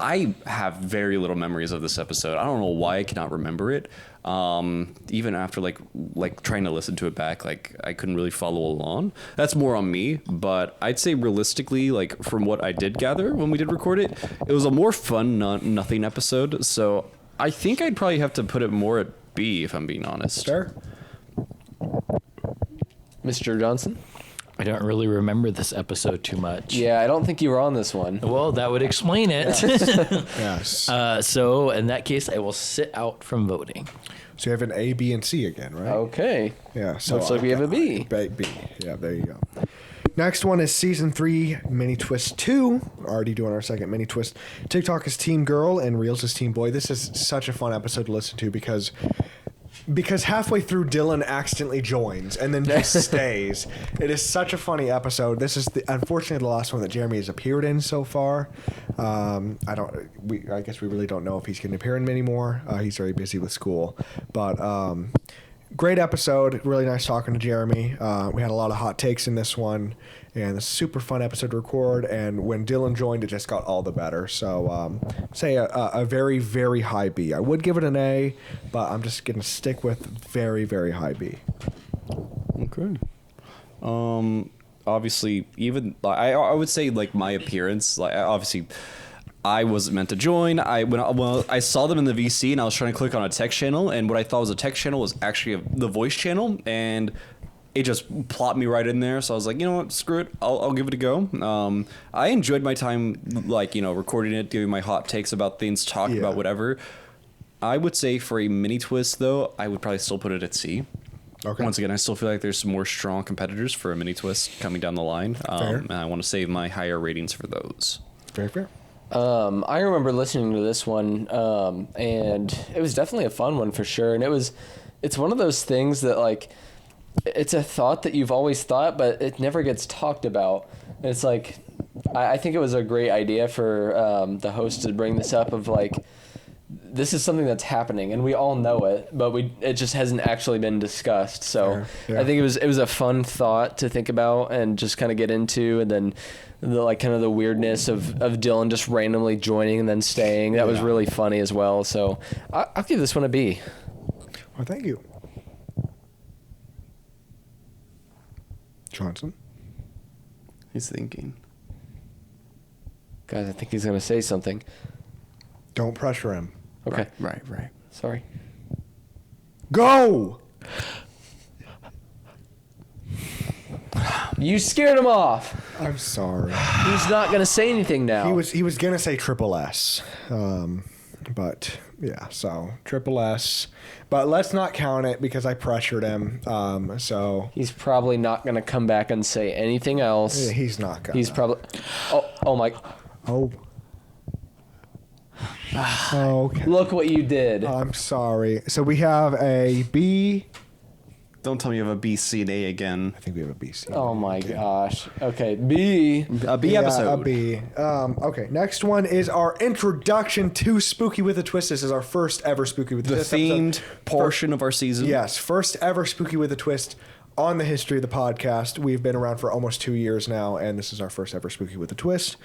I have very little memories of this episode. I don't know why I cannot remember it. Even after like trying to listen to it back, like I couldn't really follow along. That's more on me, but I'd say realistically, like from what I did gather when we did record it, it was a more fun nothing episode. So I think I'd probably have to put it more at B if I'm being honest.
Sure.
Mr. Johnson?
I don't really remember this episode too much.
Yeah, I don't think you were on this one.
Well, that would explain it.
Yes.
So in that case, I will sit out from voting.
So you have an A, B, and C again, right?
Okay.
Yeah. So
Looks like we have a B.
B. Yeah, there you go. Next one is season 3, mini twist 2. Already doing our second mini twist. TikTok is Team Girl and Reels is Team Boy. This is such a fun episode to listen to because halfway through Dylan accidentally joins and then just stays. It is such a funny episode. This is unfortunately the last one that Jeremy has appeared in so far. I guess we really don't know if he's going to appear in many more. He's very busy with school, but great episode. Really nice talking to Jeremy. We had a lot of hot takes in this one, and a super fun episode to record. And when Dylan joined, it just got all the better. So say a very, very high B. I would give it an A, but I'm just going to stick with very, very high B.
Okay. obviously, even I would say like my appearance, like obviously. I wasn't meant to join. When I saw them in the VC and I was trying to click on a text channel, and what I thought was a text channel was actually the voice channel, and it just plopped me right in there. So I was like, you know what, screw it, I'll give it a go. I enjoyed my time, like, you know, recording it, giving my hot takes about things, talking about whatever. I would say for a mini twist though, I would probably still put it at C.
Okay.
Once again, I still feel like there's some more strong competitors for a mini twist coming down the line. And I want to save my higher ratings for those.
Very fair.
I remember listening to this one, and it was definitely a fun one for sure. And it's one of those things that like, it's a thought that you've always thought, but it never gets talked about. And it's like, I think it was a great idea for the host to bring this up of like, this is something that's happening and we all know it, but it just hasn't actually been discussed. So I think it was a fun thought to think about and just kind of get into, and then the like kind of the weirdness of Dylan just randomly joining and then staying. That was really funny as well. So I'll give this one a B.
Well, thank you. Johnson?
He's thinking.
Guys, I think he's going to say something.
Don't pressure him.
Okay.
Right.
Sorry.
Go!
You scared him off.
I'm sorry.
He's not going to say anything now.
He was gonna say triple S, but yeah, so triple S. But let's not count it because I pressured him. So
He's probably not going to come back and say anything else.
he's not gonna.
He's probably... Oh my...
Oh. Okay.
Look what you did.
I'm sorry. So we have a B.
Don't tell me you have a B, C, and A again.
I think we have a B, C.
Oh my gosh. Okay, B.
A B episode.
A B. Okay, next one is our introduction to Spooky with a Twist. This is our first ever Spooky with a
The
Twist
themed
episode.
portion of our season.
Yes, first ever Spooky with a Twist on the history of the podcast. We've been around for almost 2 years now, and this is our first ever Spooky with a Twist.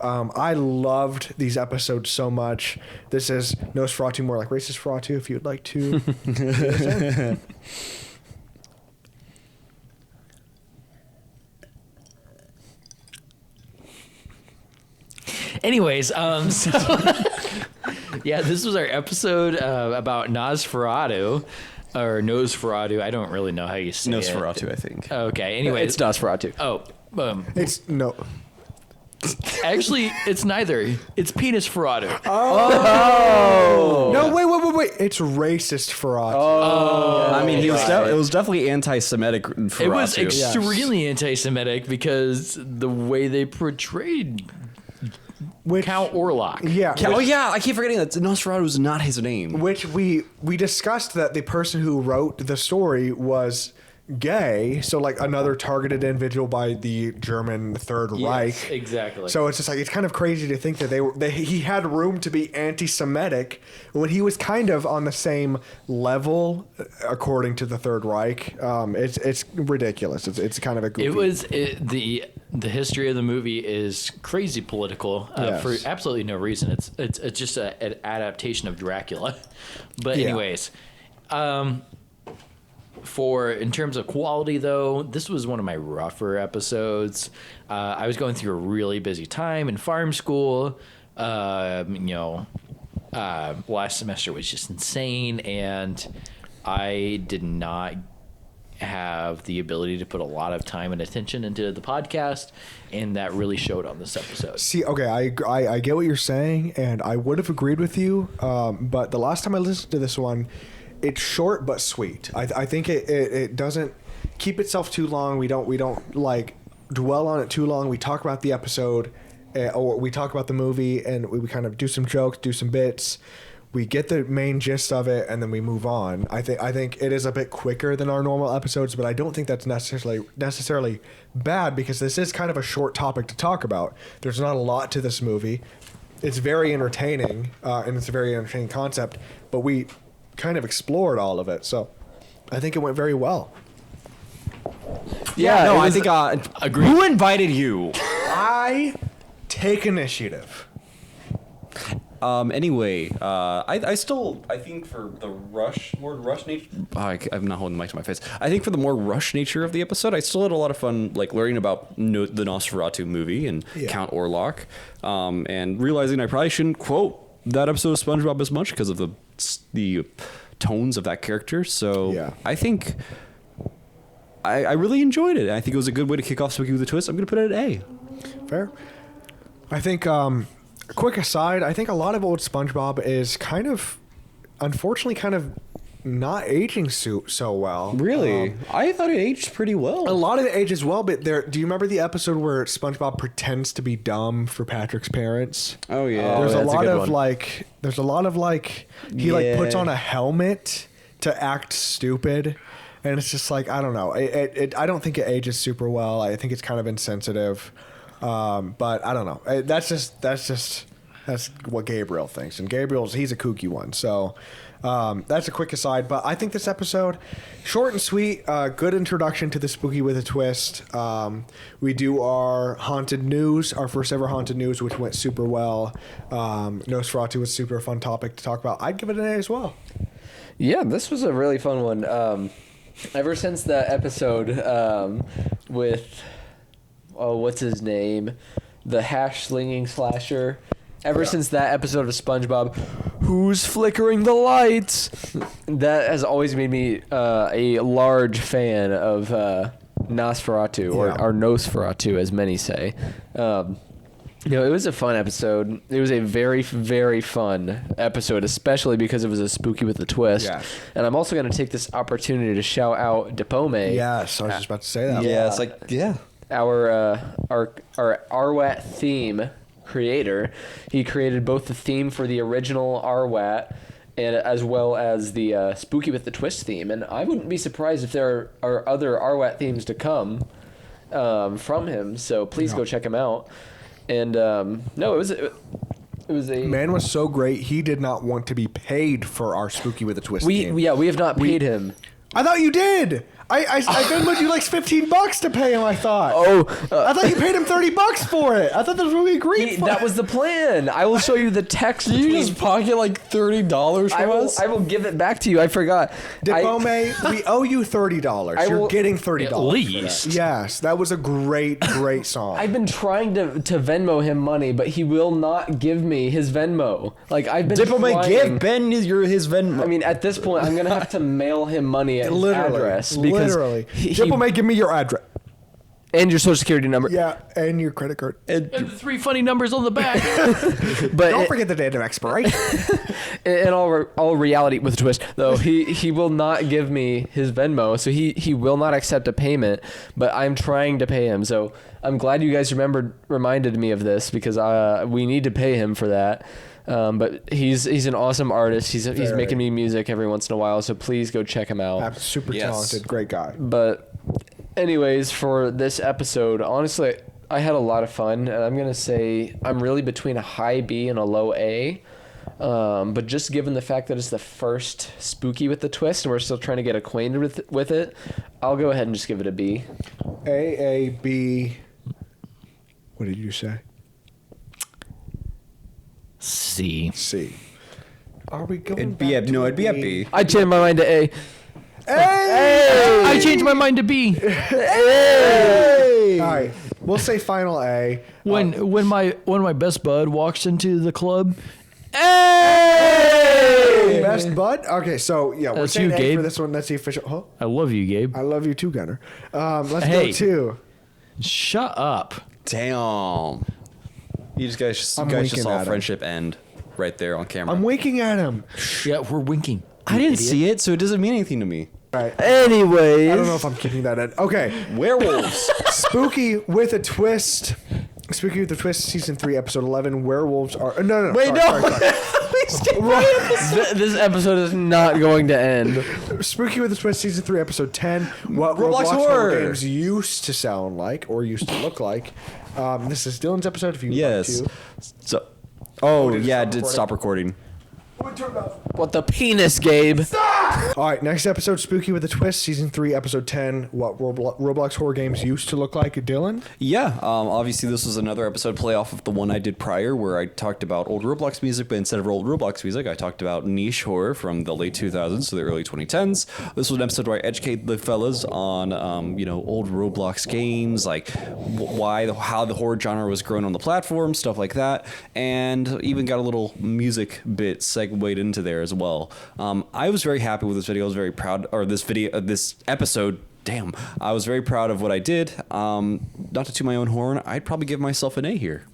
I loved these episodes so much. This is Nosferatu, more like Racist Feratu, if you'd like to.
Anyways, so yeah, this was our episode about Nosferatu, or Nosferatu. I don't really know how you say
Nosferatu, I think.
it. Okay. Anyway,
It's Nosferatu.
Oh,
It's no.
actually, it's neither. It's Penis Feratu.
No, wait. It's Racist Feratu.
I mean, it was definitely anti-Semitic.
It was extremely anti-Semitic because the way they portrayed Count Orlok.
Yeah.
Oh yeah, I keep forgetting that Nosferatu was not his name.
Which we discussed that the person who wrote the story was gay, so like another targeted individual by the German Third Reich.
Exactly.
So it's just like, it's kind of crazy to think that he had room to be anti-Semitic when he was kind of on the same level according to the Third Reich. It's ridiculous. It's kind of a goofy.
The history of the movie is crazy political for absolutely no reason. It's just an adaptation of Dracula. But anyways, in terms of quality though, this was one of my rougher episodes. I was going through a really busy time in farm school. Last semester was just insane, and I did not have the ability to put a lot of time and attention into the podcast, and that really showed on this episode.
See, okay, I get what you're saying, and I would have agreed with you, but the last time I listened to this one, it's short but sweet. I think it doesn't keep itself too long. We don't like dwell on it too long. We talk about the episode, or we talk about the movie, and we kind of do some jokes, do some bits. We get the main gist of it, and then we move on. I think it is a bit quicker than our normal episodes, but I don't think that's necessarily bad, because this is kind of a short topic to talk about. There's not a lot to this movie. It's very entertaining, and it's a very entertaining concept, but we kind of explored all of it, so I think it went very well.
Yeah, no, I think.
Agreed.
Who invited you?
I take initiative.
Anyway, I think for the more rush nature, I'm not holding the mic to my face. I think for the more rush nature of the episode, I still had a lot of fun, like learning about the Nosferatu movie and Count Orlok, and realizing I probably shouldn't quote that episode of SpongeBob as much because of the tones of that character. So I think I really enjoyed it. I think it was a good way to kick off Spooky with a Twist. I'm going to put it at A.
Fair. I think, quick aside, I think a lot of old SpongeBob is unfortunately not aging so well.
Really? I thought it aged pretty well.
A lot of it ages well, but do you remember the episode where SpongeBob pretends to be dumb for Patrick's parents?
Oh yeah.
There's a
that's a
lot
good
of
one.
he like puts on a helmet to act stupid, and it's just like, I don't know. I don't think it ages super well. I think it's kind of insensitive. But I don't know. That's what Gabriel thinks, and he's a kooky one. So that's a quick aside. But I think this episode, short and sweet, good introduction to the Spooky with a Twist. We do our haunted news, our first ever haunted news, which went super well. Nosferatu was a super fun topic to talk about. I'd give it an A as well.
Yeah, this was a really fun one. Ever since the episode with, what's his name? The hash slinging slasher. Ever since that episode of SpongeBob, who's flickering the lights? That has always made me a large fan of Nosferatu, or Nosferatu, as many say. It was a fun episode. It was a very, very fun episode, especially because it was a Spooky with a Twist.
Yeah.
And I'm also going to take this opportunity to shout out Dipome.
Yes, I was just about to say that.
Yeah, it's like
Our Arwat theme creator. He created both the theme for the original Arwat and as well as the Spooky with the Twist theme. And I wouldn't be surprised if there are other Arwat themes to come from him. So please go check him out. And no, it was a
Man was so great. He did not want to be paid for our Spooky with a Twist game.
we have not paid him.
I thought you did. I Venmoed you like $15 to pay him. I thought. I thought you paid him $30 for it. I thought that's what we agreed for.
That was the plan. I will show you the text.
you just pocket like $30 from us.
I will give it back to you. I forgot.
Dipome, we owe you $30. You're getting $30.
At least.
Yes, that was a great song.
I've been trying to Venmo him money, but he will not give me his Venmo. Like I've been
Dipome,
trying.
give Ben his Venmo.
I mean, at this point, I'm gonna have to mail him money at his address because
Literally. Dipome, give me your address.
and your social security number.
Yeah, and your credit card.
And the 3 funny numbers on the back.
But
Don't forget the date of expiration.
in all reality, with a twist, though, he will not give me his Venmo, so he will not accept a payment. But I'm trying to pay him, so I'm glad you guys reminded me of this because we need to pay him for that. But he's an awesome artist. He's making me music every once in a while, so please go check him out.
Super talented, great guy.
But anyways, for this episode, honestly, I had a lot of fun, and I'm gonna say I'm really between a high B and a low A. But just given the fact that it's the first Spooky with the Twist, and we're still trying to get acquainted with it, I'll go ahead and just give it a B.
A, B. What did you say?
C.
C. Are we going?
It'd be a B.
I changed my mind to A.
Hey!
I changed my mind to B.
Hey! All right, we'll say final A.
When my best bud walks into the club.
Hey! Best bud. Okay, so yeah, we're
That's
saying
you,
A
Gabe.
for this one. That's the official. Huh?
I love you, Gabe.
I love you too, Gunner. Let's
Hey.
go to.
Shut up.
Damn. You guys
I'm
just
winking
saw
at him.
friendship end right there on camera.
I'm winking at him.
Yeah, we're winking.
I didn't see it, so it doesn't mean anything to me.
All right.
Anyways,
I don't know if I'm keeping that in. Okay.
Werewolves.
Spooky with a Twist. Spooky with the Twist, season 3, episode 11. Werewolves are. No.
Wait,
sorry,
no.
sorry.
this episode is not going to end.
Spooky with a Twist, season 3, episode 10. What
Roblox
Roblox
horror
games used to sound like or used to look like. This is Dylan's episode. If you
Yes.
want
So. Oh,
did it
yeah,
stop
it did stop recording.
to.
What the penis, Gabe?
Stop! All right, next episode, Spooky with a Twist, Season 3, Episode 10, what Roblox horror games used to look like. Dylan?
Yeah, obviously this was another episode play off of the one I did prior where I talked about old Roblox music, but instead of old Roblox music, I talked about niche horror from the late 2000s to the early 2010s. This was an episode where I educate the fellas on, old Roblox games, like how the horror genre was grown on the platform, stuff like that, and even got a little music bit segued into there as well. I was very happy with this video. I was very proud, or this episode. Damn, I was very proud of what I did. Not to toot my own horn, I'd probably give myself an A here.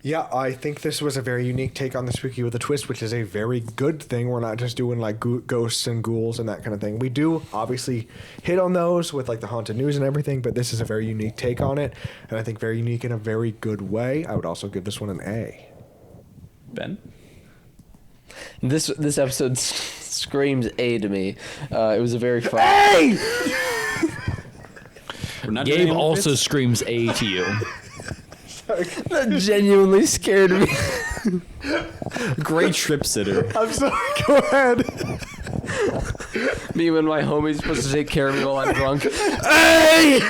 Yeah, I think this was a very unique take on the Spooky with a Twist, which is a very good thing. We're not just doing like ghosts and ghouls and that kind of thing. We do obviously hit on those with like the haunted news and everything, but this is a very unique take on it, and I think very unique in a very good way. I would also give this one an A.
Ben?
This episode screams A to me. It was a very fun.
A!
We're not doing
Gabe
any
also
bits?
screams A to you.
That genuinely scared me.
Great trip sitter.
I'm sorry, go ahead.
Me when my homie's supposed to take care of me while I'm drunk. Hey!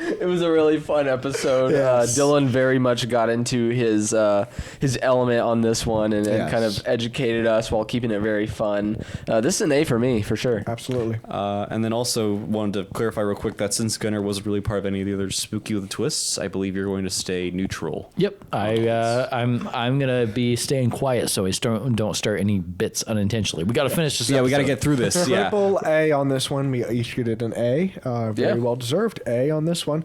It was a really fun episode.
Yes.
Dylan very much got into his element on this one and
Yes.
kind of educated us while keeping it very fun. This is an A for me, for sure.
Absolutely.
And then also wanted to clarify real quick that since Gunnar wasn't really part of any of the other Spooky with the Twists, I believe you're going to stay neutral.
Yep, I'm gonna be staying quiet so I don't start any bits unintentionally. We got to finish this.
Yeah, we got to
episode.
get through this. Yeah.
Triple A on this one. We each did an A. Very
Yeah.
well deserved A on this one.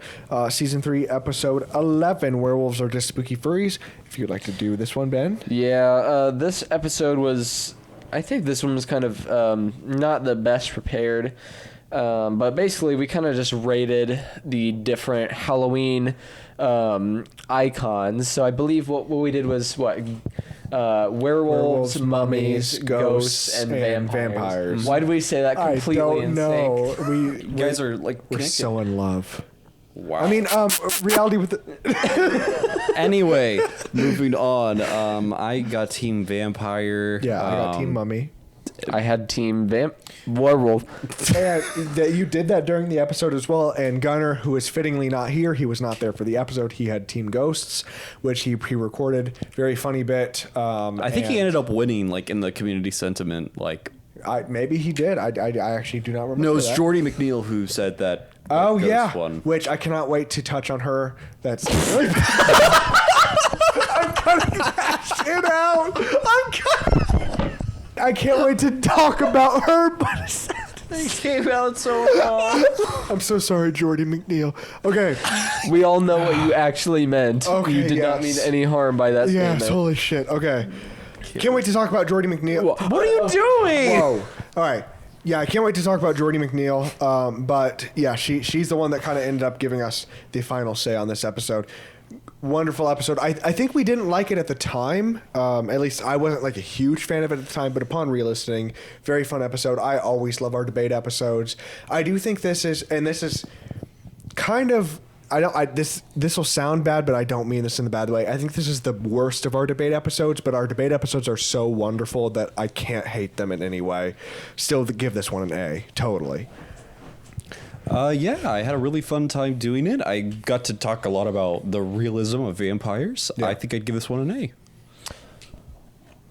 Season 3, Episode 11, Werewolves Are Just Spooky Furries. If you'd like to do this one, Ben.
Yeah, this episode was... I think this one was kind of not the best prepared. But basically, we kind of just rated the different Halloween icons. So I believe what we did was, werewolves, mummies, ghosts, and vampires. Why did we say that completely
I don't
in
know.
sync?
We
You guys are like
we're
connected.
so in love.
Wow.
I mean, reality with the...
Anyway, moving on. I got Team Vampire.
Yeah, I got Team Mummy.
I had Team Werewolf.
And that you did that during the episode as well. And Gunnar, who is fittingly not here, he was not there for the episode. He had Team Ghosts, which he pre-recorded. Very funny bit.
I think he ended up winning, like in the community sentiment. Like,
maybe he did. I actually do not remember.
no, it was
that.
Jordy McNeil who said that.
Oh
Ghost
yeah,
won.
which I cannot wait to touch on her. That's really bad. I'm cutting that shit out. I can't wait to talk about her. But
It came out so wrong.
I'm so sorry, Jordy McNeil. Okay.
We all know what you actually meant.
Okay,
You did not mean
yes.
any harm by that
Yes.
statement.
Holy shit. Okay. Can't wait to talk about Jordy McNeil.
What are you doing?
Whoa. All right. Yeah, I can't wait to talk about Jordy McNeil. But yeah, she's the one that kind of ended up giving us the final say on this episode. Wonderful episode. I think we didn't like it at the time. At least I wasn't like a huge fan of it at the time, but upon re-listening, very fun episode. I always love our debate episodes. I do think this is kind of, this will sound bad, but I don't mean this in the bad way. I think this is the worst of our debate episodes, but our debate episodes are so wonderful that I can't hate them in any way. Still give this one an A, totally.
Yeah, I had a really fun time doing it. I got to talk a lot about the realism of vampires.
Yeah.
I think I'd give this one an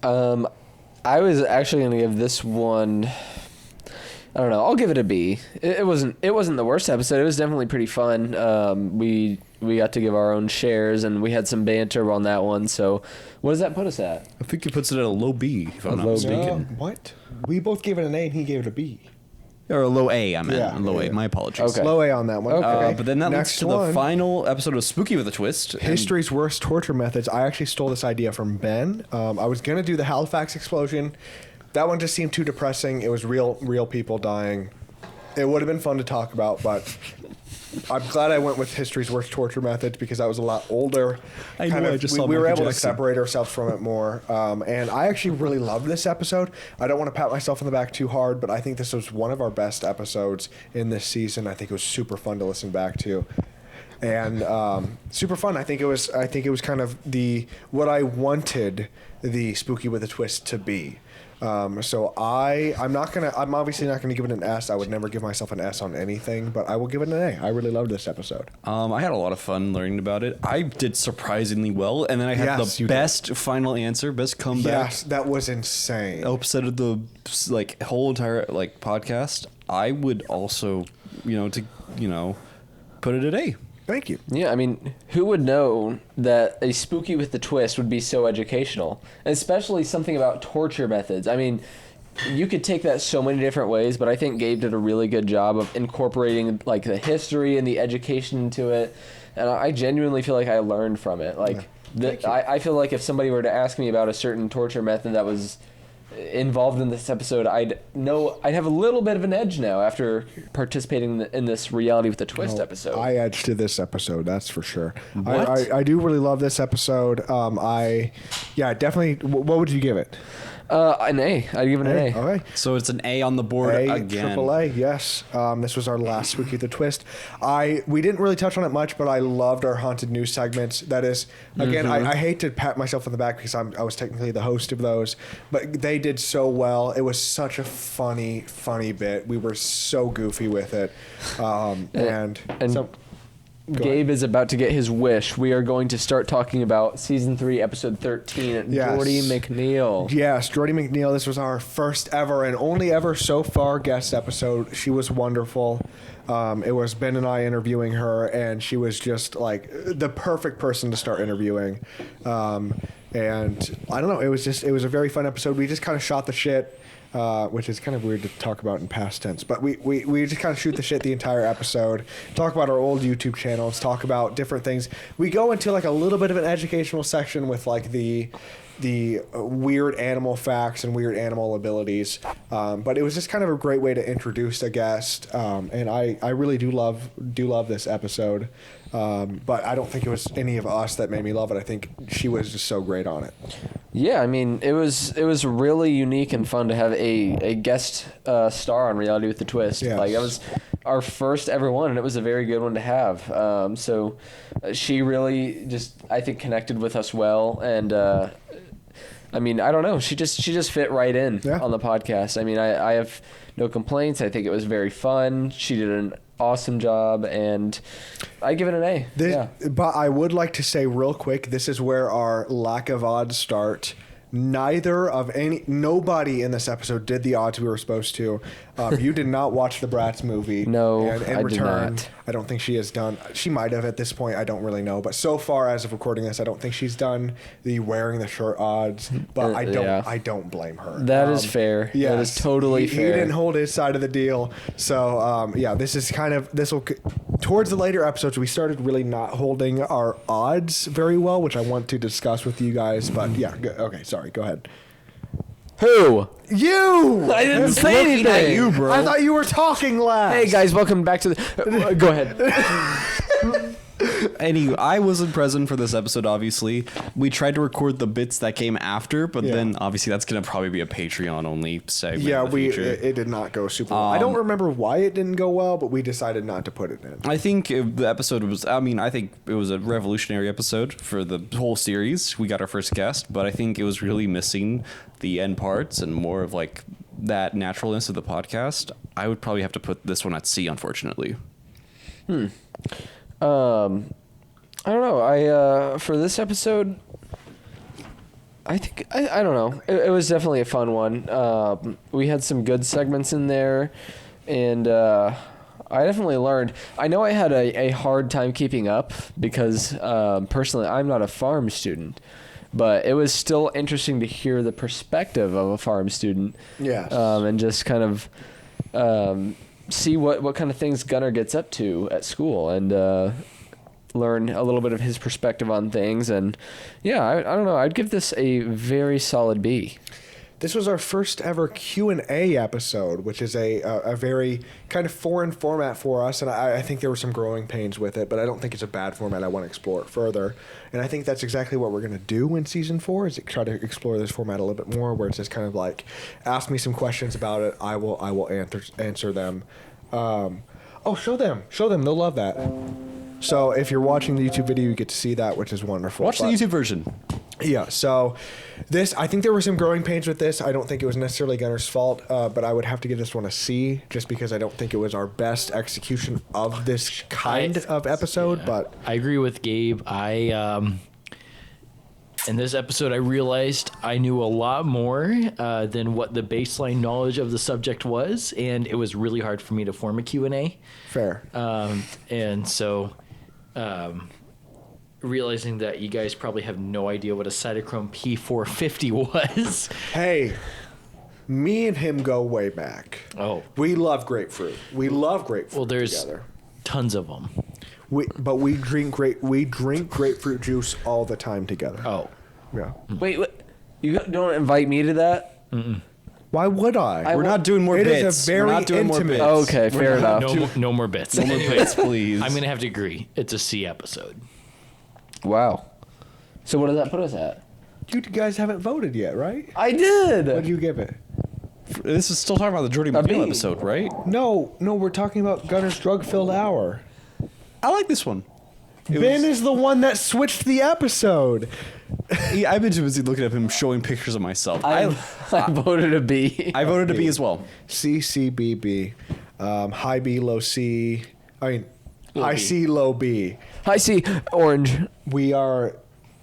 A.
I was actually going to give this one... I don't know. I'll give it a B. It wasn't the worst episode. It was definitely pretty fun. We got to give our own shares, and we had some banter on that one. So, what does that put us at?
I think it puts it at a low B, if I'm not
low B.
mistaken.
What? We both gave it an A, and he gave it a B.
Or a low A, I meant.
Yeah,
Low
yeah.
A. My apologies.
Okay.
Low A on that one.
Okay.
But then that leads
Next
to
one.
the final episode of Spooky with a Twist. and-
History's worst torture methods. I actually stole this idea from Ben. I was gonna do the Halifax explosion. That one just seemed too depressing. It was real people dying. It would have been fun to talk about, but I'm glad I went with History's worst torture methods because I was a lot older.
I know, I just saw
we were
Michael
able to
Jackson.
separate ourselves from it more. And I actually really loved this episode. I don't want to pat myself on the back too hard, but I think this was one of our best episodes in this season. I think it was super fun to listen back to. And super fun. I think it was kind of what I wanted the Spooky with a Twist to be. So I'm obviously not gonna give it an S. I would never give myself an S on anything, but I will give it an A. I really loved this episode.
I had a lot of fun learning about it. I did surprisingly well, and then I had
Yes,
the
you did.
best final answer, best comeback
Yes, that was insane.
episode of the whole entire podcast. I would also, put it at A.
Thank you.
Yeah, I mean, who would know that a spooky with the twist would be so educational, and especially something about torture methods. I mean, you could take that so many different ways, but I think Gabe did a really good job of incorporating like the history and the education into it, and I genuinely feel like I learned from it. Like, I feel like if somebody were to ask me about a certain torture method that was involved in this episode, I'd have a little bit of an edge now after participating in this reality with the twist episode.
I edged to this episode, that's for sure.
What?
I do really love this episode. Definitely. What would you give it?
An A. I'd give it an A.
Okay.
So it's an A on the board again.
Triple A, yes. This was our last Spooky with the Twist. We didn't really touch on it much, but I loved our haunted news segments. That is, again, I hate to pat myself on the back because I was technically the host of those, but they did so well. It was such a funny bit. We were so goofy with it.
Gabe is about to get his wish. We are going to start talking about season 3, episode 13.
Yes.
Jordy McNeil.
Yes, Jordy McNeil. This was our first ever and only ever so far guest episode. She was wonderful. It was Ben and I interviewing her, and she was just like the perfect person to start interviewing. And I don't know, it was a very fun episode. We just kind of shot the shit. Which is kind of weird to talk about in past tense, but we just kind of shoot the shit the entire episode, talk about our old YouTube channels, talk about different things. We go into like a little bit of an educational section with like the weird animal facts and weird animal abilities, but it was just kind of a great way to introduce a guest, and I really do love this episode, but I don't think it was any of us that made me love it. I think she was just so great on it.
Yeah, I mean, it was really unique and fun to have a guest star on Reality with the Twist.
Yes.
Like, that was our first ever one, and it was a very good one to have. So she really just, I think, connected with us well, and I mean, I don't know, she just fit right in on the podcast. I mean, I have no complaints. I think it was very fun. She did an awesome job, and I give it an A.
But I would like to say real quick, this is where our lack of odds start. Nobody in this episode did the odds we were supposed to. You did not watch the Bratz movie.
No,
and in
I
return,
did not.
I don't think she has done. She might have at this point. I don't really know. But so far, as of recording this, I don't think she's done the wearing the shirt odds. But I don't blame her.
That is fair.
Yes,
that is totally fair.
He didn't hold his side of the deal. So this will towards the later episodes. We started really not holding our odds very well, which I want to discuss with you guys. But yeah, okay. Sorry, go ahead.
Who?
You!
I didn't say anything.
At you, bro.
I thought you were talking last.
Hey guys, welcome back to the. Go ahead.
Anyway, I wasn't present for this episode, obviously. We tried to record the bits that came after, but then obviously that's going to probably be a Patreon-only segment.
Yeah,
in the future.
it did not go super well. I don't remember why it didn't go well, but we decided not to put it in.
I think the episode was, I think it was a revolutionary episode for the whole series. We got our first guest, but I think it was really missing the end parts and more of like that naturalness of the podcast. I would probably have to put this one at C, unfortunately.
I don't know. I for this episode, I think I don't know. It was definitely a fun one. We had some good segments in there, and I definitely learned. I know I had a hard time keeping up because personally I'm not a farm student, but it was still interesting to hear the perspective of a farm student.
Yes.
And just kind of see what kind of things Gunnar gets up to at school, and learn a little bit of his perspective on things. And yeah, I don't know, I'd give this a very solid B.
This was our first ever Q&A episode, which is a very kind of foreign format for us, and I think there were some growing pains with it, but I don't think it's a bad format. I want to explore it further, and I think that's exactly what we're going to do in Season 4, is try to explore this format a little bit more, where it's just kind of like, ask me some questions about it, I will answer them. Show them, they'll love that. So if you're watching the YouTube video, you get to see that, which is wonderful.
Watch the YouTube version.
Yeah, so I think there were some growing pains with this. I don't think it was necessarily Gunner's fault, but I would have to give this one a C just because I don't think it was our best execution of this kind of episode.
Yeah.
But
I agree with Gabe. In this episode, I realized I knew a lot more than what the baseline knowledge of the subject was, and it was really hard for me to form a Q&A.
fair.
And so realizing that you guys probably have no idea what a Cytochrome P450 was.
Hey, me and him go way back.
Oh.
We love grapefruit. We love grapefruit
Well, there's
together.
tons of them.
But we drink grapefruit juice all the time together.
Oh.
Yeah.
Wait, you don't invite me to that?
Why would I?
We're not doing more
It
bits.
is a very
We're not doing more
intimate-
bits.
Oh, okay, fair enough.
No more bits.
No more bits, please.
I'm going to have to agree. It's a C episode.
Wow. So what does that put us at?
You guys haven't voted yet, right?
I did.
What'd you give it?
This is still talking about the Jordy
A B.
McNeil episode, right?
No, we're talking about Gunner's drug-filled hour.
I like this one.
Ben is the one that switched the episode.
Yeah, I've been too busy looking at him showing pictures of myself.
I voted a B.
I voted to B as well.
C, C, B, B. High B, low C. I mean, high
B.
C, low B.
I see orange.
We are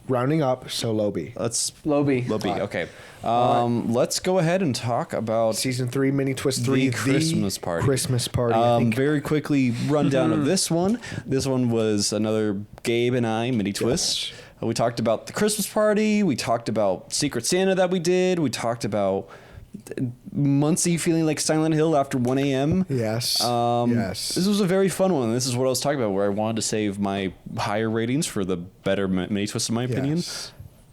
rounding up, so low B.
Let's
Low B.
low B. Okay. Let's go ahead and talk about
Season 3, Mini Twist 3,
the Christmas party.
Christmas party. I think.
Very quickly rundown of this one. This one was another Gabe and I mini twist. We talked about the Christmas party. We talked about Secret Santa that we did. We talked about Muncie feeling like Silent Hill after 1 a.m.
Yes.
This was a very fun one. This is what I was talking about, where I wanted to save my higher ratings for the better mini twist, in my opinion.
Yes.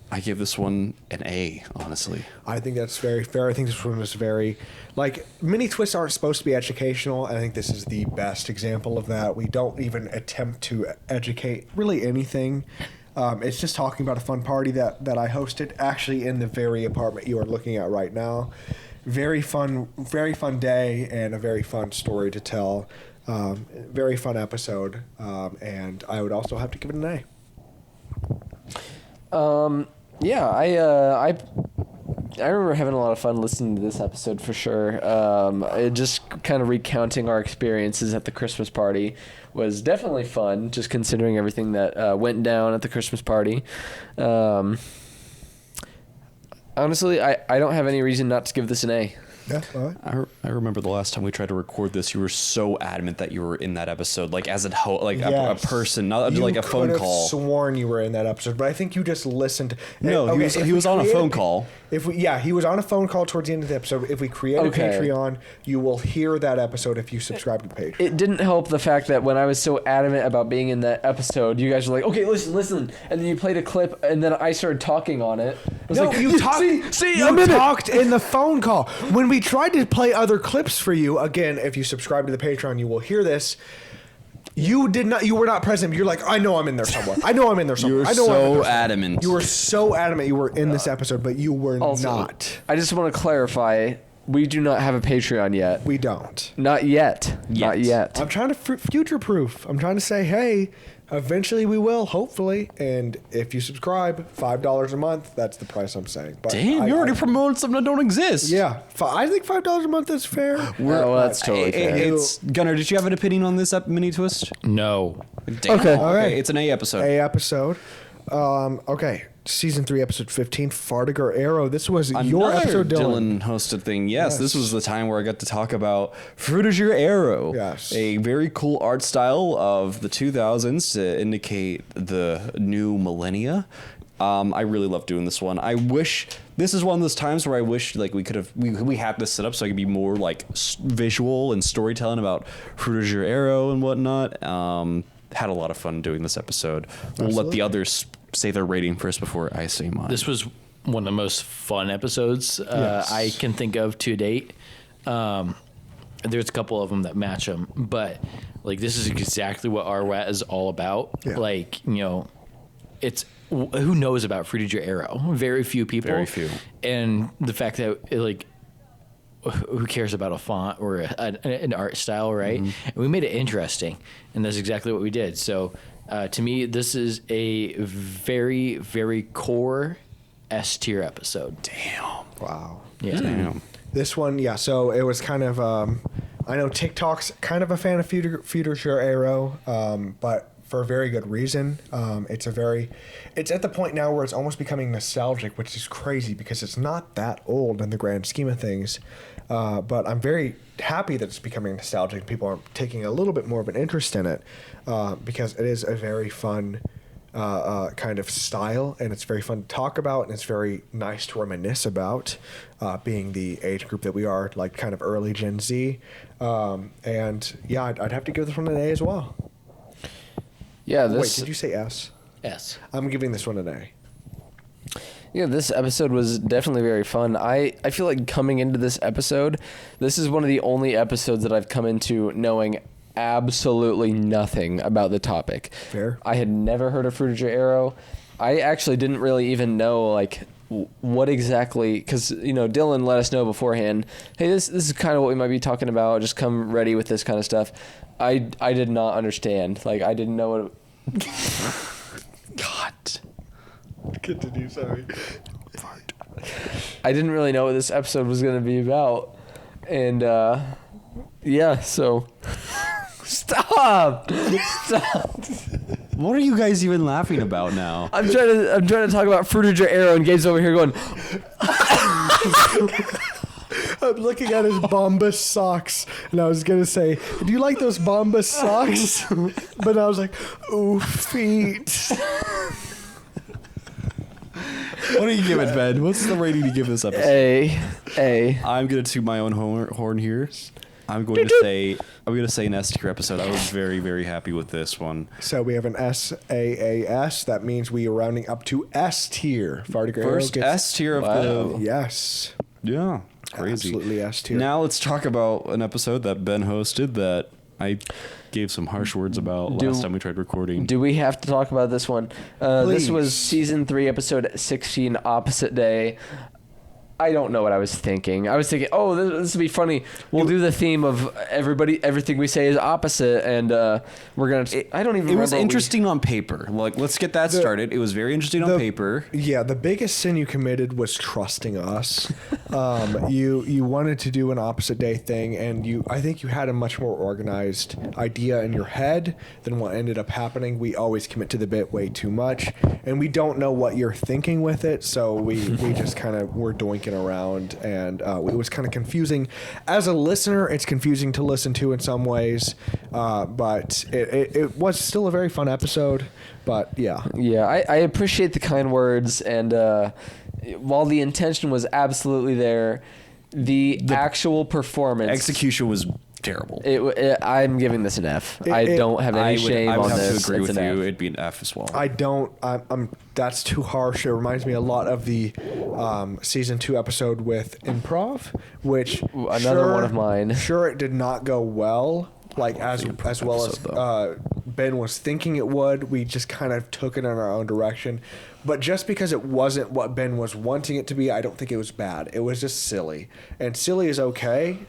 I give this one an A, honestly.
I think that's very fair. I think this one was very, mini twists aren't supposed to be educational. I think this is the best example of that. We don't even attempt to educate really anything. It's just talking about a fun party that I hosted, actually in the very apartment you are looking at right now. Very fun day, and a very fun story to tell. Very fun episode, and I would also have to give it an A.
Yeah, I remember having a lot of fun listening to this episode for sure. Just kind of recounting our experiences at the Christmas party was definitely fun, just considering everything that went down at the Christmas party. Honestly, I don't have any reason not to give this an A.
Yeah, all right.
I remember the last time we tried to record this, you were so adamant that you were in that episode, like as a
Yes.
a person, not
You
like a phone
could have
call.
sworn you were in that episode, but I think you just listened.
No,
if
he
we
was on a
create
phone call.
He was on a phone call towards the end of the episode. If we create
Okay.
a Patreon, you will hear that episode if you subscribe to the page.
It didn't help the fact that when I was so adamant about being in that episode, you guys were like, okay, listen. And then you played a clip, and then I started talking on it. I was
No,
like,
you talked.
See,
you
I'm in it.
talked in the phone call. When we tried to play other clips for you, again, if you subscribe to the Patreon, you will hear this. You did not. You were not present. You're like, I know I'm in there somewhere. I know I'm in there
You
somewhere.
were
I know I'm in there
so
somewhere."
adamant.
You were so adamant you were in this episode, but you were
Also,
not.
I just want to clarify, we do not have a Patreon yet.
We don't.
Not yet. Not yet.
I'm trying to future proof. I'm trying to say, hey, eventually we will, hopefully. And if you subscribe, $5 a month, that's the price I'm saying. But
Damn, you already promoted something that don't exist.
Yeah, I think $5 a month is fair.
Oh, that's totally fair.
It's Gunnar. Did you have an opinion on this mini twist?
No.
Damn.
Okay.
Okay.
It's an A episode.
A episode. Okay, season 3, episode 15, Fartiger Arrow. This was your
Another
episode, Dylan.
Dylan hosted thing. Yes, this
Yes.
was the time where I got to talk about Fruitiger Arrow.
Yes.
A very cool art style of the 2000s to indicate the new millennia. I really love doing this one. I wish this is one of those times where I wish like we had this set up so I could be more like visual and storytelling about Fruitiger Arrow and whatnot. Had a lot of fun doing this episode. We'll let the others say their rating first before I say mine.
This was one of the most fun episodes
Yes.
I can think of to date. There's a couple of them that match them, but like this is exactly what RWAT is all about.
Yeah.
Like, it's who knows about Fruitiger Arrow? Very few people.
Very few.
And the fact that who cares about a font or an art style, right? And we made it interesting, and that's exactly what we did. So to me, this is a very, very core S tier episode.
Damn.
Wow.
Yeah.
Damn.
This one, yeah. So it was kind of. I know TikTok's kind of a fan of Future Arrow, but for a very good reason. It's at the point now where it's almost becoming nostalgic, which is crazy because it's not that old in the grand scheme of things. But I'm very happy that it's becoming nostalgic. People are taking a little bit more of an interest in it because it is a very fun kind of style, and it's very fun to talk about, and it's very nice to reminisce about, being the age group that we are, like kind of early Gen Z. And yeah, I'd have to give this one an A as well.
Yeah,
Wait, did you say S?
S.
I'm giving this one an A.
Yeah, this episode was definitely very fun. I feel like coming into this episode, this is one of the only episodes that I've come into knowing absolutely nothing about the topic.
Fair.
I had never heard of Fruitiger Arrow. I actually didn't really even know like what exactly, because Dylan let us know beforehand, hey, this is kind of what we might be talking about, just come ready with this kind of stuff. I did not understand, like I didn't know what
God.
Continue, sorry.
I didn't really know what this episode was going to be about, and yeah, so stop.
What are you guys even laughing about now?
I'm trying to talk about Fruitiger Arrow, and Gabe's over here going,
I'm looking at his Bombas socks, and I was gonna say, do you like those Bombas socks? But I was like, ooh, feet.
What are you giving, Ben? What's the rating you give this episode?
A.
I'm gonna toot my own horn here. I'm going to say an S tier episode. I was very, very happy with this one.
So we have an SAAS. That means we are rounding up to S tier. Fartiger Arrow
First
gets
S tier of the.
yes,
Yeah, crazy.
absolutely S tier.
Now let's talk about an episode that Ben hosted that I gave some harsh words about last time we tried recording.
Do we have to talk about this one? This
Please.
was season 3, episode 16, Opposite Day. I don't know what I was thinking. I was thinking, oh, this would be funny. We'll do the theme of everything we say is opposite, and we're gonna. I don't even.
It was
remember
interesting on paper. Like, let's get that started. It was very interesting on paper.
Yeah, the biggest sin you committed was trusting us. You wanted to do an opposite day thing, and I think you had a much more organized idea in your head than what ended up happening. We always commit to the bit way too much, and we don't know what you're thinking with it, so we just kind of were doinking around, and it was kind of confusing. As a listener, it's confusing to listen to in some ways, but it was still a very fun episode. But yeah.
Yeah, I appreciate the kind words, and while the intention was absolutely there, the actual performance
Execution was terrible.
I'm giving this an F. I don't have any shame
I would
on
have
this.
to agree
It's
with
an
you.
F.
It'd be an F as well.
I'm that's too harsh. It reminds me a lot of the season 2 episode with Improv, which
Another one of mine.
Sure, it did not go well, like as well as Ben was thinking it would. We just kind of took it in our own direction. But just because it wasn't what Ben was wanting it to be, I don't think it was bad. It was just silly. And silly is okay,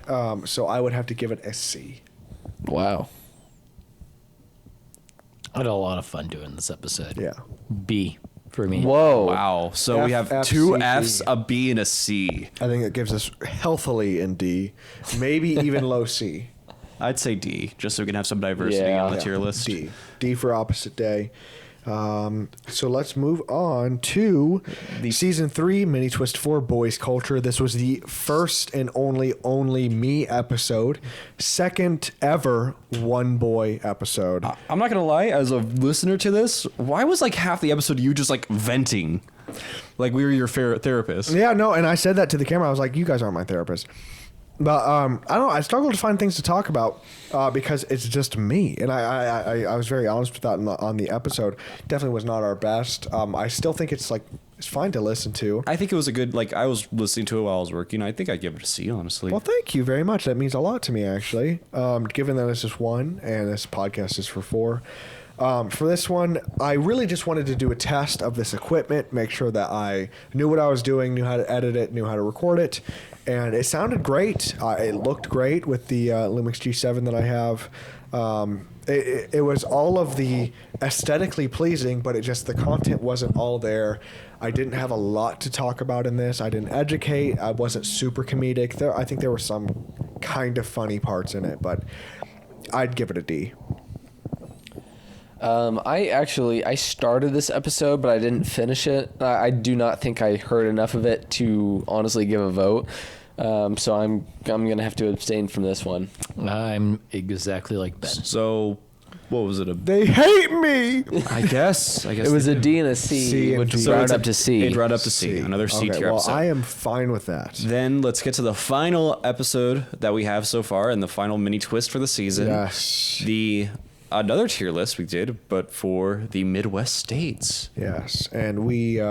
so I would have to give it a C.
Wow.
I had a lot of fun doing this episode.
Yeah.
B for me.
Whoa.
Wow. So
F,
we have
F,
2
C,
Fs,
D.
a B, and a C.
I think it gives us healthily in D, maybe even low C.
I'd say D, just so we can have some diversity
Yeah.
on the tier list.
D for opposite day. So let's move on to the season 3 mini twist 4 boys culture. This was the first and only me episode, second ever one boy episode.
I'm not gonna lie, as a listener to this, why was like half the episode you just like venting, like we were your therapist?
Yeah, no, and I said that to the camera. I was like, "You guys aren't my therapist." But I don't know. I struggled to find things to talk about because it's just me, and I was very honest with that on the episode. Definitely was not our best. I still think it's fine to listen to.
I think it was a good, like, I was listening to it while I was working. I think I'd give it a C, honestly.
Well, thank you very much. That means a lot to me, actually. Given that this is 1 and this podcast is for 4. For this one, I really just wanted to do a test of this equipment, make sure that I knew what I was doing, knew how to edit it, knew how to record it, and it sounded great. It looked great with the Lumix G7 that I have. It was all of the aesthetically pleasing, but the content wasn't all there. I didn't have a lot to talk about in this. I didn't educate. I wasn't super comedic. I think there were some kind of funny parts in it, but I'd give it a D.
I started this episode, but I didn't finish it. I do not think I heard enough of it to honestly give a vote. So I'm gonna have to abstain from this one.
I'm exactly like Ben.
So, what was it?
They hate me.
I guess.
It was a D and a C,
C and
which
D.
round
it's
up to C.
It rounded up to C. Another C
Okay,
tier
well,
episode.
I am fine with that.
Then let's get to the final episode that we have so far and the final mini twist for the season.
Yes.
Another tier list we did, but for the Midwest states.
Yes, and we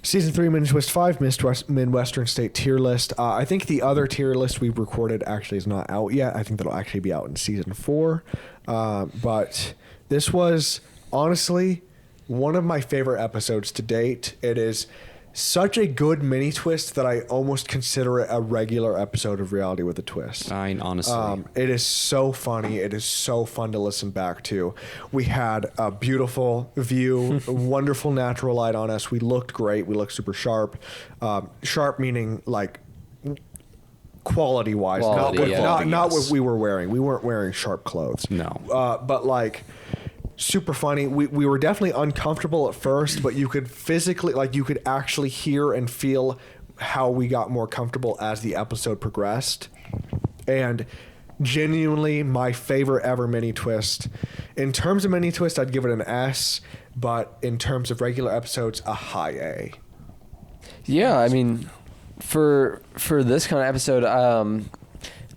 season 3 Mini Twist 5 Midwestern State tier list. I think the other tier list we've recorded actually is not out yet. I think that'll actually be out in season 4. But this was honestly one of my favorite episodes to date. It is such a good mini twist that I almost consider it a regular episode of Reality with a Twist.
Honestly.
It is so funny. It is so fun to listen back to. We had a beautiful view, a wonderful natural light on us. We looked great. We looked super sharp. Sharp meaning like quality wise,
Quality,
not what we were wearing. We weren't wearing sharp clothes.
No.
But like super funny. We were definitely uncomfortable at first, but you could physically, like you could actually hear and feel how we got more comfortable as the episode progressed. And genuinely my favorite ever mini twist. In terms of mini twist, I'd give it an S, but in terms of regular episodes, a high A.
Yeah, I mean, for this kind of episode,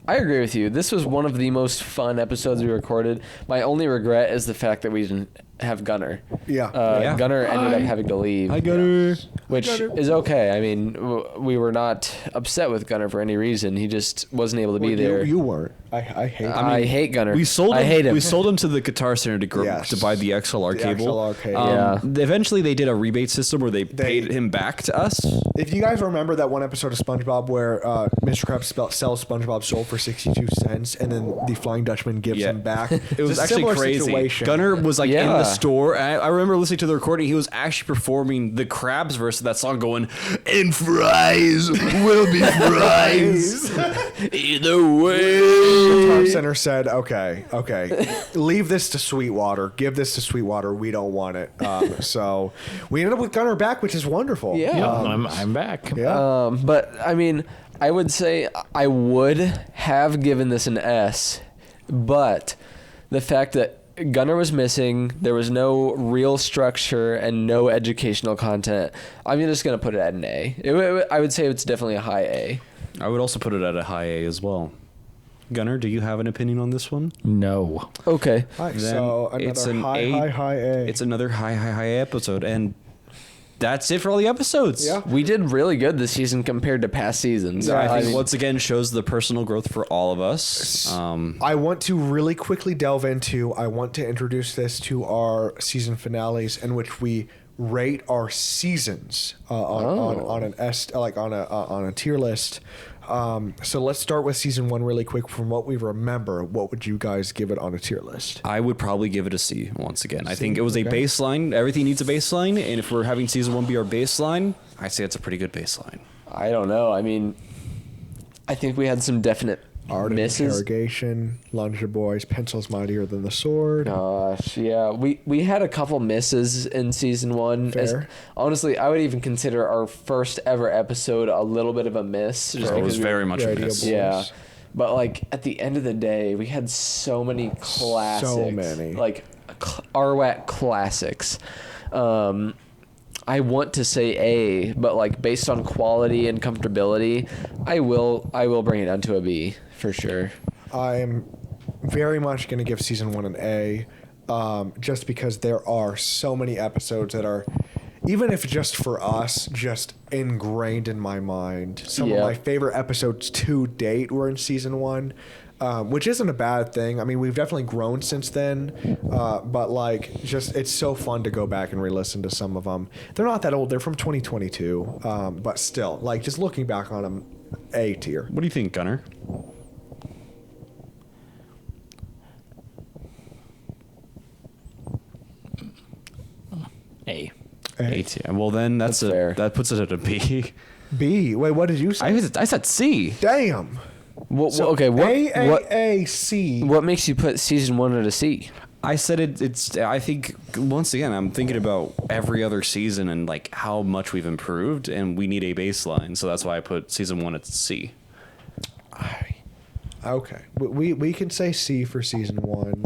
I agree with you. This was one of the most fun episodes we recorded. My only regret is the fact that we didn't have Gunner.
Yeah.
Gunner ended up having to leave.
Hi, Gunner.
Which is okay. I mean, we were not upset with Gunner for any reason. He just wasn't able to be there.
You weren't. I hate
I hate Gunner.
We sold him.
I hate him.
We sold him to the Guitar Center
Yes.
to buy the XLR
The
cable.
XLR cable.
Eventually, they did a rebate system where they paid him back to us.
If you guys remember that one episode of SpongeBob where Mr. Krabs sells SpongeBob soul for 62 cents and then the Flying Dutchman gives him back.
It was
It's a
actually
similar
crazy.
situation.
Gunner was like in
Yeah.
the store. And I remember listening to the recording. He was actually performing the Krabs verse of that song, going, "And fries will be fries."
Either way.
Guitar Center said, okay, leave this to Sweetwater. Give this to Sweetwater. We don't want it. So we ended up with Gunner back, which is wonderful.
Yeah.
Yep, I'm back.
Yeah.
But I mean, I would say I would have given this an S, but the fact that Gunner was missing, there was no real structure and no educational content, I'm just gonna put it at an A. I would say it's definitely a high A.
I would also put it at a high A as well. Gunner, do you have an opinion on this one?
No.
Okay.
Hi,
Then
so another
it's an
high A.
It's another high episode, and that's it for all the episodes.
Yeah.
We did really good this season compared to past seasons.
Yeah,
I think
mean,
once again shows the personal growth for all of us.
I want to really quickly delve into. I want to introduce this to our season finales, in which we rate our seasons on an S, like on a tier list. So let's start with season 1 really quick. From what we remember, what would you guys give it on a tier list?
I would probably give it a C once again. I think it was a baseline. Everything needs a baseline, and if we're having season 1 be our baseline, I say it's a pretty good baseline.
I don't know. I mean, I think we had some definite
Art of
misses.
Interrogation, Lunger Boys, Pencils Mightier Than the Sword.
Gosh, yeah. We had a couple misses in season 1.
Fair.
Honestly, I would even consider our first ever episode a little bit of a miss. Just
It was
because we-
very much a
Radio
miss.
Boys.
Yeah. But like at the end of the day, we had so many classics.
many.
Like RWAC classics. I want to say A, but like based on quality and comfortability, I will bring it down to a B for sure.
I'm very much going to give season 1 an A, just because there are so many episodes that are, even if just for us, just ingrained in my mind. Some of
Yeah.
my favorite episodes to date were in season 1, which isn't a bad thing. I mean, we've definitely grown since then, but like, just it's so fun to go back and re-listen to some of them. They're not that old; they're from 2022, but still, like, just looking back on them, A tier.
What do you think, Gunner?
A.
A tier. Well, then that's
fair.
that puts it at a B.
B. Wait, what did you say?
I said C.
Damn.
Okay,
A, C.
what makes you put season 1 at a C?
I said it's. I think once again, I'm thinking about every other season and like how much we've improved, and we need a baseline. So that's why I put season 1 at C.
Okay. We can say C for season 1.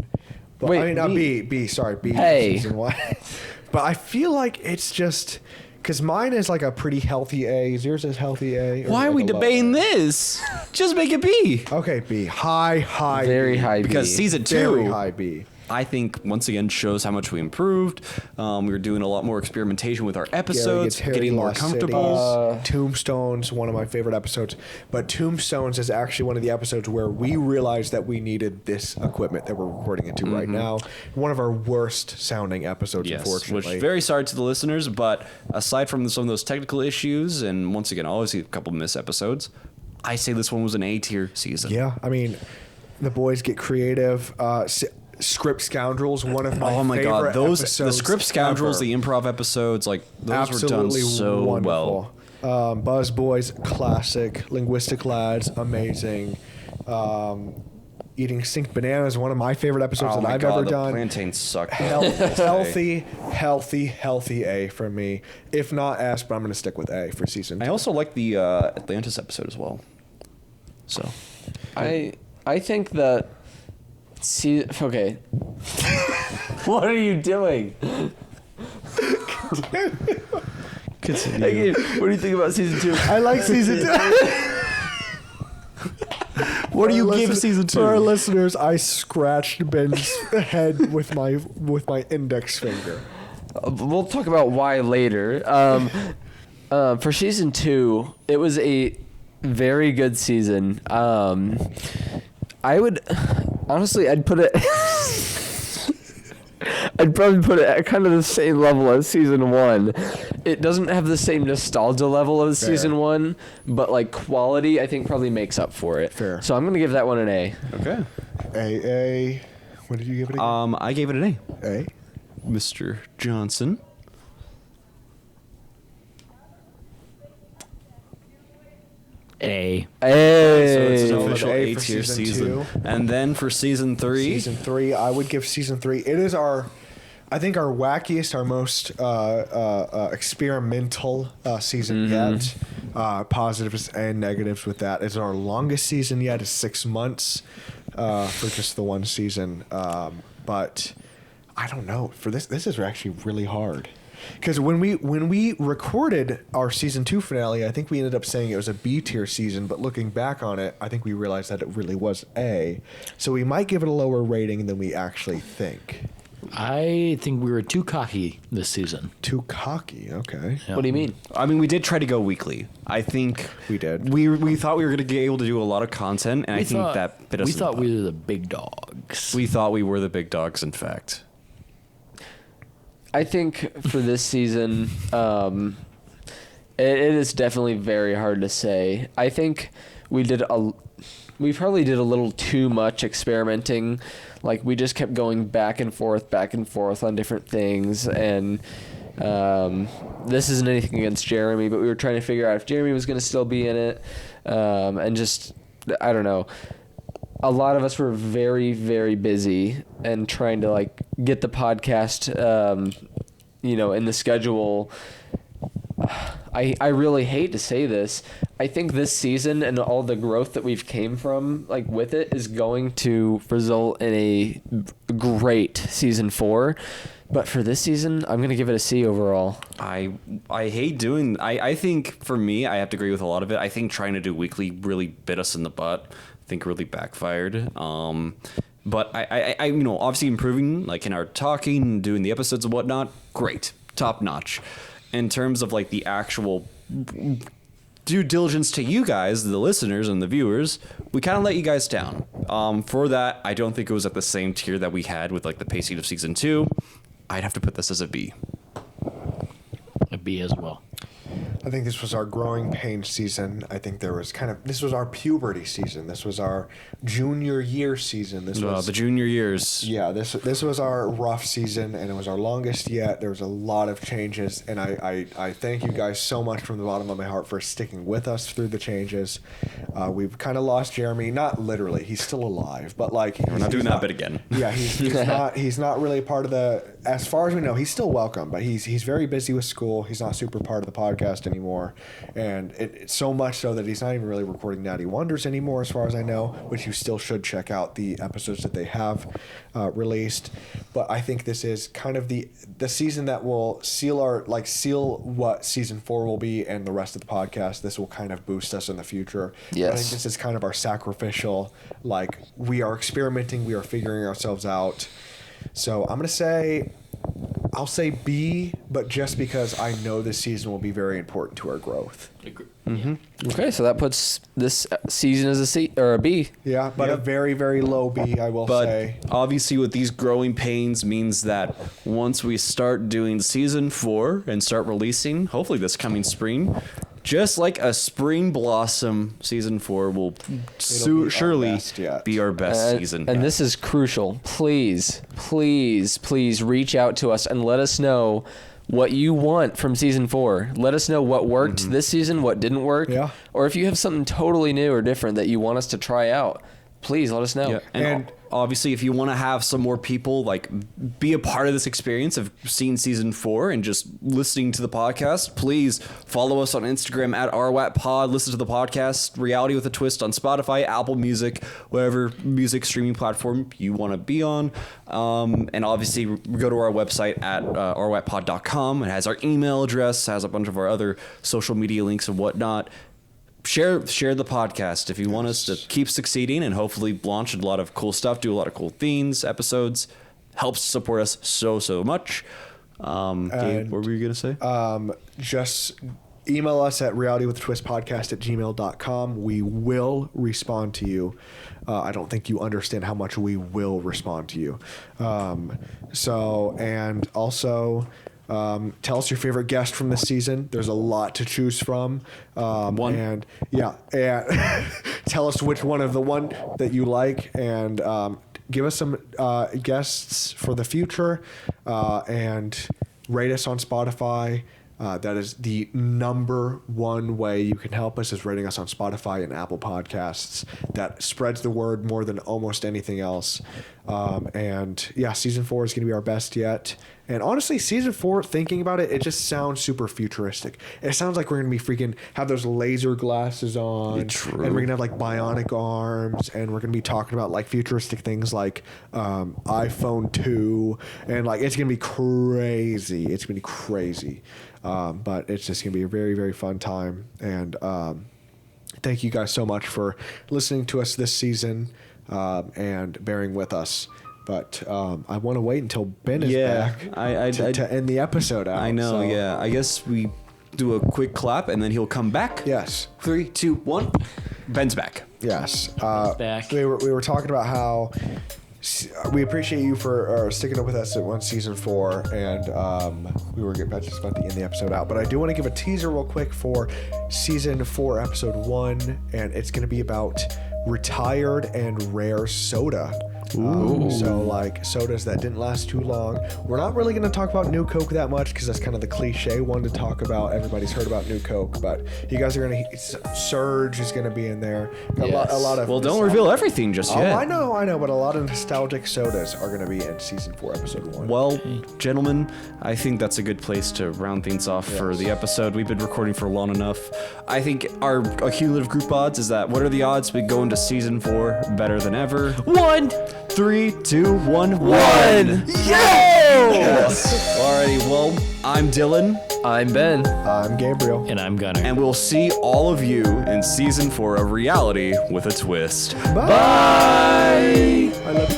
But,
Wait,
I mean,
B.
B. Sorry, B
Hey.
for season 1. But I feel like it's just... Because mine is like a pretty healthy A. Is yours is healthy A? or
Why are
like
we
a low
debating
A?
this? Just make it B.
Okay, B. High
Very
B.
high
Because
B.
season
Very
2,
high B.
I think once again shows how much we improved. We were doing a lot more experimentation with our
Gary
episodes,
Gets Harry,
getting more
Lost
comfortable.
Cities, Tombstone's one of my favorite episodes. But Tombstones is actually one of the episodes where we realized that we needed this equipment that we're recording into right now. One of our worst sounding episodes,
Yes,
unfortunately.
which very sorry to the listeners, but aside from some of those technical issues, and once again, obviously a couple of missed episodes, I say this one was an A tier season.
Yeah, I mean, the boys get creative. Script Scoundrels, one of my
Oh my
favorite
god, those the
episodes
script scoundrels,
ever.
the improv episodes, like those
Absolutely
were done so
wonderful.
well.
Buzz Boys, classic. Linguistic Lads, amazing. Eating Stink Bananas, one of my favorite episodes
Oh
that
my
I've
god,
ever
the
done.
plantains suck.
Healthy A for me. If not S, but I'm going to stick with A for season 2.
I also like the Atlantis episode as well. So
I think that okay. What are you doing?
continue.
What do you think about season 2?
I like season 2.
What do you
For
give
our
season
For our
2?
listeners, I scratched Ben's head with my index finger.
We'll talk about why later. For season 2, it was a very good season. I would honestly, I'd put it. I'd probably put it at kind of the same level as season 1. It doesn't have the same nostalgia level as
Fair.
season 1, but like quality, I think probably makes up for it.
Fair.
So I'm gonna give that one an A.
Okay.
A. What did you give it again?
I gave it an A.
A.
Mr. Johnson.
A.
Hey.
So it's an
So
official
A
A
for
tier
season
season.
2.
And then for season 3,
Season 3, I would give season 3. It is I think our wackiest, our most experimental season yet. Positives and negatives with that. It's our longest season yet. It's 6 months for just the one season. But I don't know. For this is actually really hard. Because when we recorded our season 2 finale, I think we ended up saying it was a B tier season. But looking back on it, I think we realized that it really was A. So we might give it a lower rating than we actually think.
I think we were too cocky this season.
Too cocky. Okay.
What do you mean?
I mean, we did try to go weekly. I think
We did.
We thought we were going to be able to do a lot of content, and I think that bit us
we
in the
thought
butt.
we were the big dogs.
We thought we were the big dogs, in fact.
I think for this season, it is definitely very hard to say. I think we probably did a little too much experimenting. Like we just kept going back and forth on different things. And this isn't anything against Jeremy, but we were trying to figure out if Jeremy was going to still be in it. And just, I don't know. A lot of us were very, very busy and trying to like get the podcast, in the schedule. I really hate to say this. I think this season and all the growth that we've came from, like with it, is going to result in a great season 4. But for this season, I'm gonna give it a C overall.
I hate doing. I think for me, I have to agree with a lot of it. I think trying to do weekly really bit us in the butt. I think really backfired. But I obviously improving, like in our talking, doing the episodes and whatnot, great, top notch. In terms of like the actual due diligence to you guys, the listeners and the viewers, we kind of let you guys down. For that, I don't think it was at the same tier that we had with like the pacing of season 2. I'd have to put this as a B.
A B as well.
I think this was our growing pains season. I think this was our puberty season. This was our junior year season. This was
the junior years.
Yeah, this was our rough season, and it was our longest yet. There was a lot of changes, and I thank you guys so much from the bottom of my heart for sticking with us through the changes. We've kind of lost Jeremy, not literally. He's still alive, but like
We're not doing that bit again.
Yeah, he's not really part of the. As far as we know, he's still welcome, but he's very busy with school. He's not super part of the podcast anymore, and it's so much so that he's not even really recording Natty Wonders anymore, as far as I know. Which you still should check out the episodes that they have released. But I think this is kind of the season that will seal what season 4 will be and the rest of the podcast. This will kind of boost us in the future.
Yes.
I think this is kind of our sacrificial. Like, we are experimenting, we are figuring ourselves out. So I'll say B, but just because I know this season will be very important to our growth.
Okay, so that puts this season as a C or a B.
Yeah, but a very, very low B, I will
But
say.
obviously, with these growing pains, means that once we start doing season 4 and start releasing, hopefully this coming spring, just like a spring blossom, season 4 will surely be our best season.
And this is crucial. Please, please, please reach out to us and let us know what you want from season 4. Let us know what worked this season, what didn't work.
Yeah.
Or if you have something totally new or different that you want us to try out, please let us know.
Yeah. And obviously, if you want to have some more people like be a part of this experience of seeing season 4 and just listening to the podcast, please follow us on Instagram at RWATPod. Listen to the podcast Reality with a Twist on Spotify, Apple Music, whatever music streaming platform you want to be on. And obviously, go to our website at rwatpod.com. It has our email address, has a bunch of our other social media links and whatnot. Share the podcast if you want us to keep succeeding and hopefully launch a lot of cool stuff, do a lot of cool themes, episodes. Helps support us so much. Gabe, what were you going to say?
Just email us at realitywithtwistpodcast@gmail.com. We will respond to you. I don't think you understand how much we will respond to you. And also... tell us your favorite guest from this season. There's a lot to choose from. And tell us which one of the one that you like, and give us some guests for the future, and rate us on Spotify. That is the number one way you can help us, is rating us on Spotify and Apple Podcasts. That spreads the word more than almost anything else. Season 4 is going to be our best yet. And honestly, season 4, thinking about it, it just sounds super futuristic. It sounds like we're going to be have those laser glasses on.
True.
And we're going to have like bionic arms. And we're going to be talking about like futuristic things like iPhone 2. And like, it's going to be crazy. It's going to be crazy. But it's just going to be a very, very fun time. And thank you guys so much for listening to us this season and bearing with us. But I want to wait until Ben is back to end the episode out.
I know,
so.
yeah. I guess we do a quick clap and then he'll come back.
Yes.
3, 2, 1. Ben's back.
Yes.
Back.
We were talking about how we appreciate you for sticking up with us at season 4, and we were just about to end the episode out. But I do want to give a teaser real quick for season 4, episode 1, and it's going to be about retired and rare soda. So like sodas that didn't last too long. We're not really going to talk about New Coke that much because that's kind of the cliche one to talk about. Everybody's heard about New Coke, but you guys are going to... Surge is going to be in there. A lot of...
Well, don't reveal everything just yet.
I know, but a lot of nostalgic sodas are going to be in season 4, episode 1.
Well, gentlemen, I think that's a good place to round things off for the episode. We've been recording for long enough. I think our cumulative group odds is that, what are the odds we go into season 4 better than ever?
1.
3, 2, 1, 1.
Yes!
Alrighty, well, I'm Dylan.
I'm Ben.
I'm Gabriel.
And I'm Gunner.
And we'll see all of you in season 4 of Reality with a Twist.
Bye! I love you.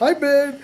Hi, Ben.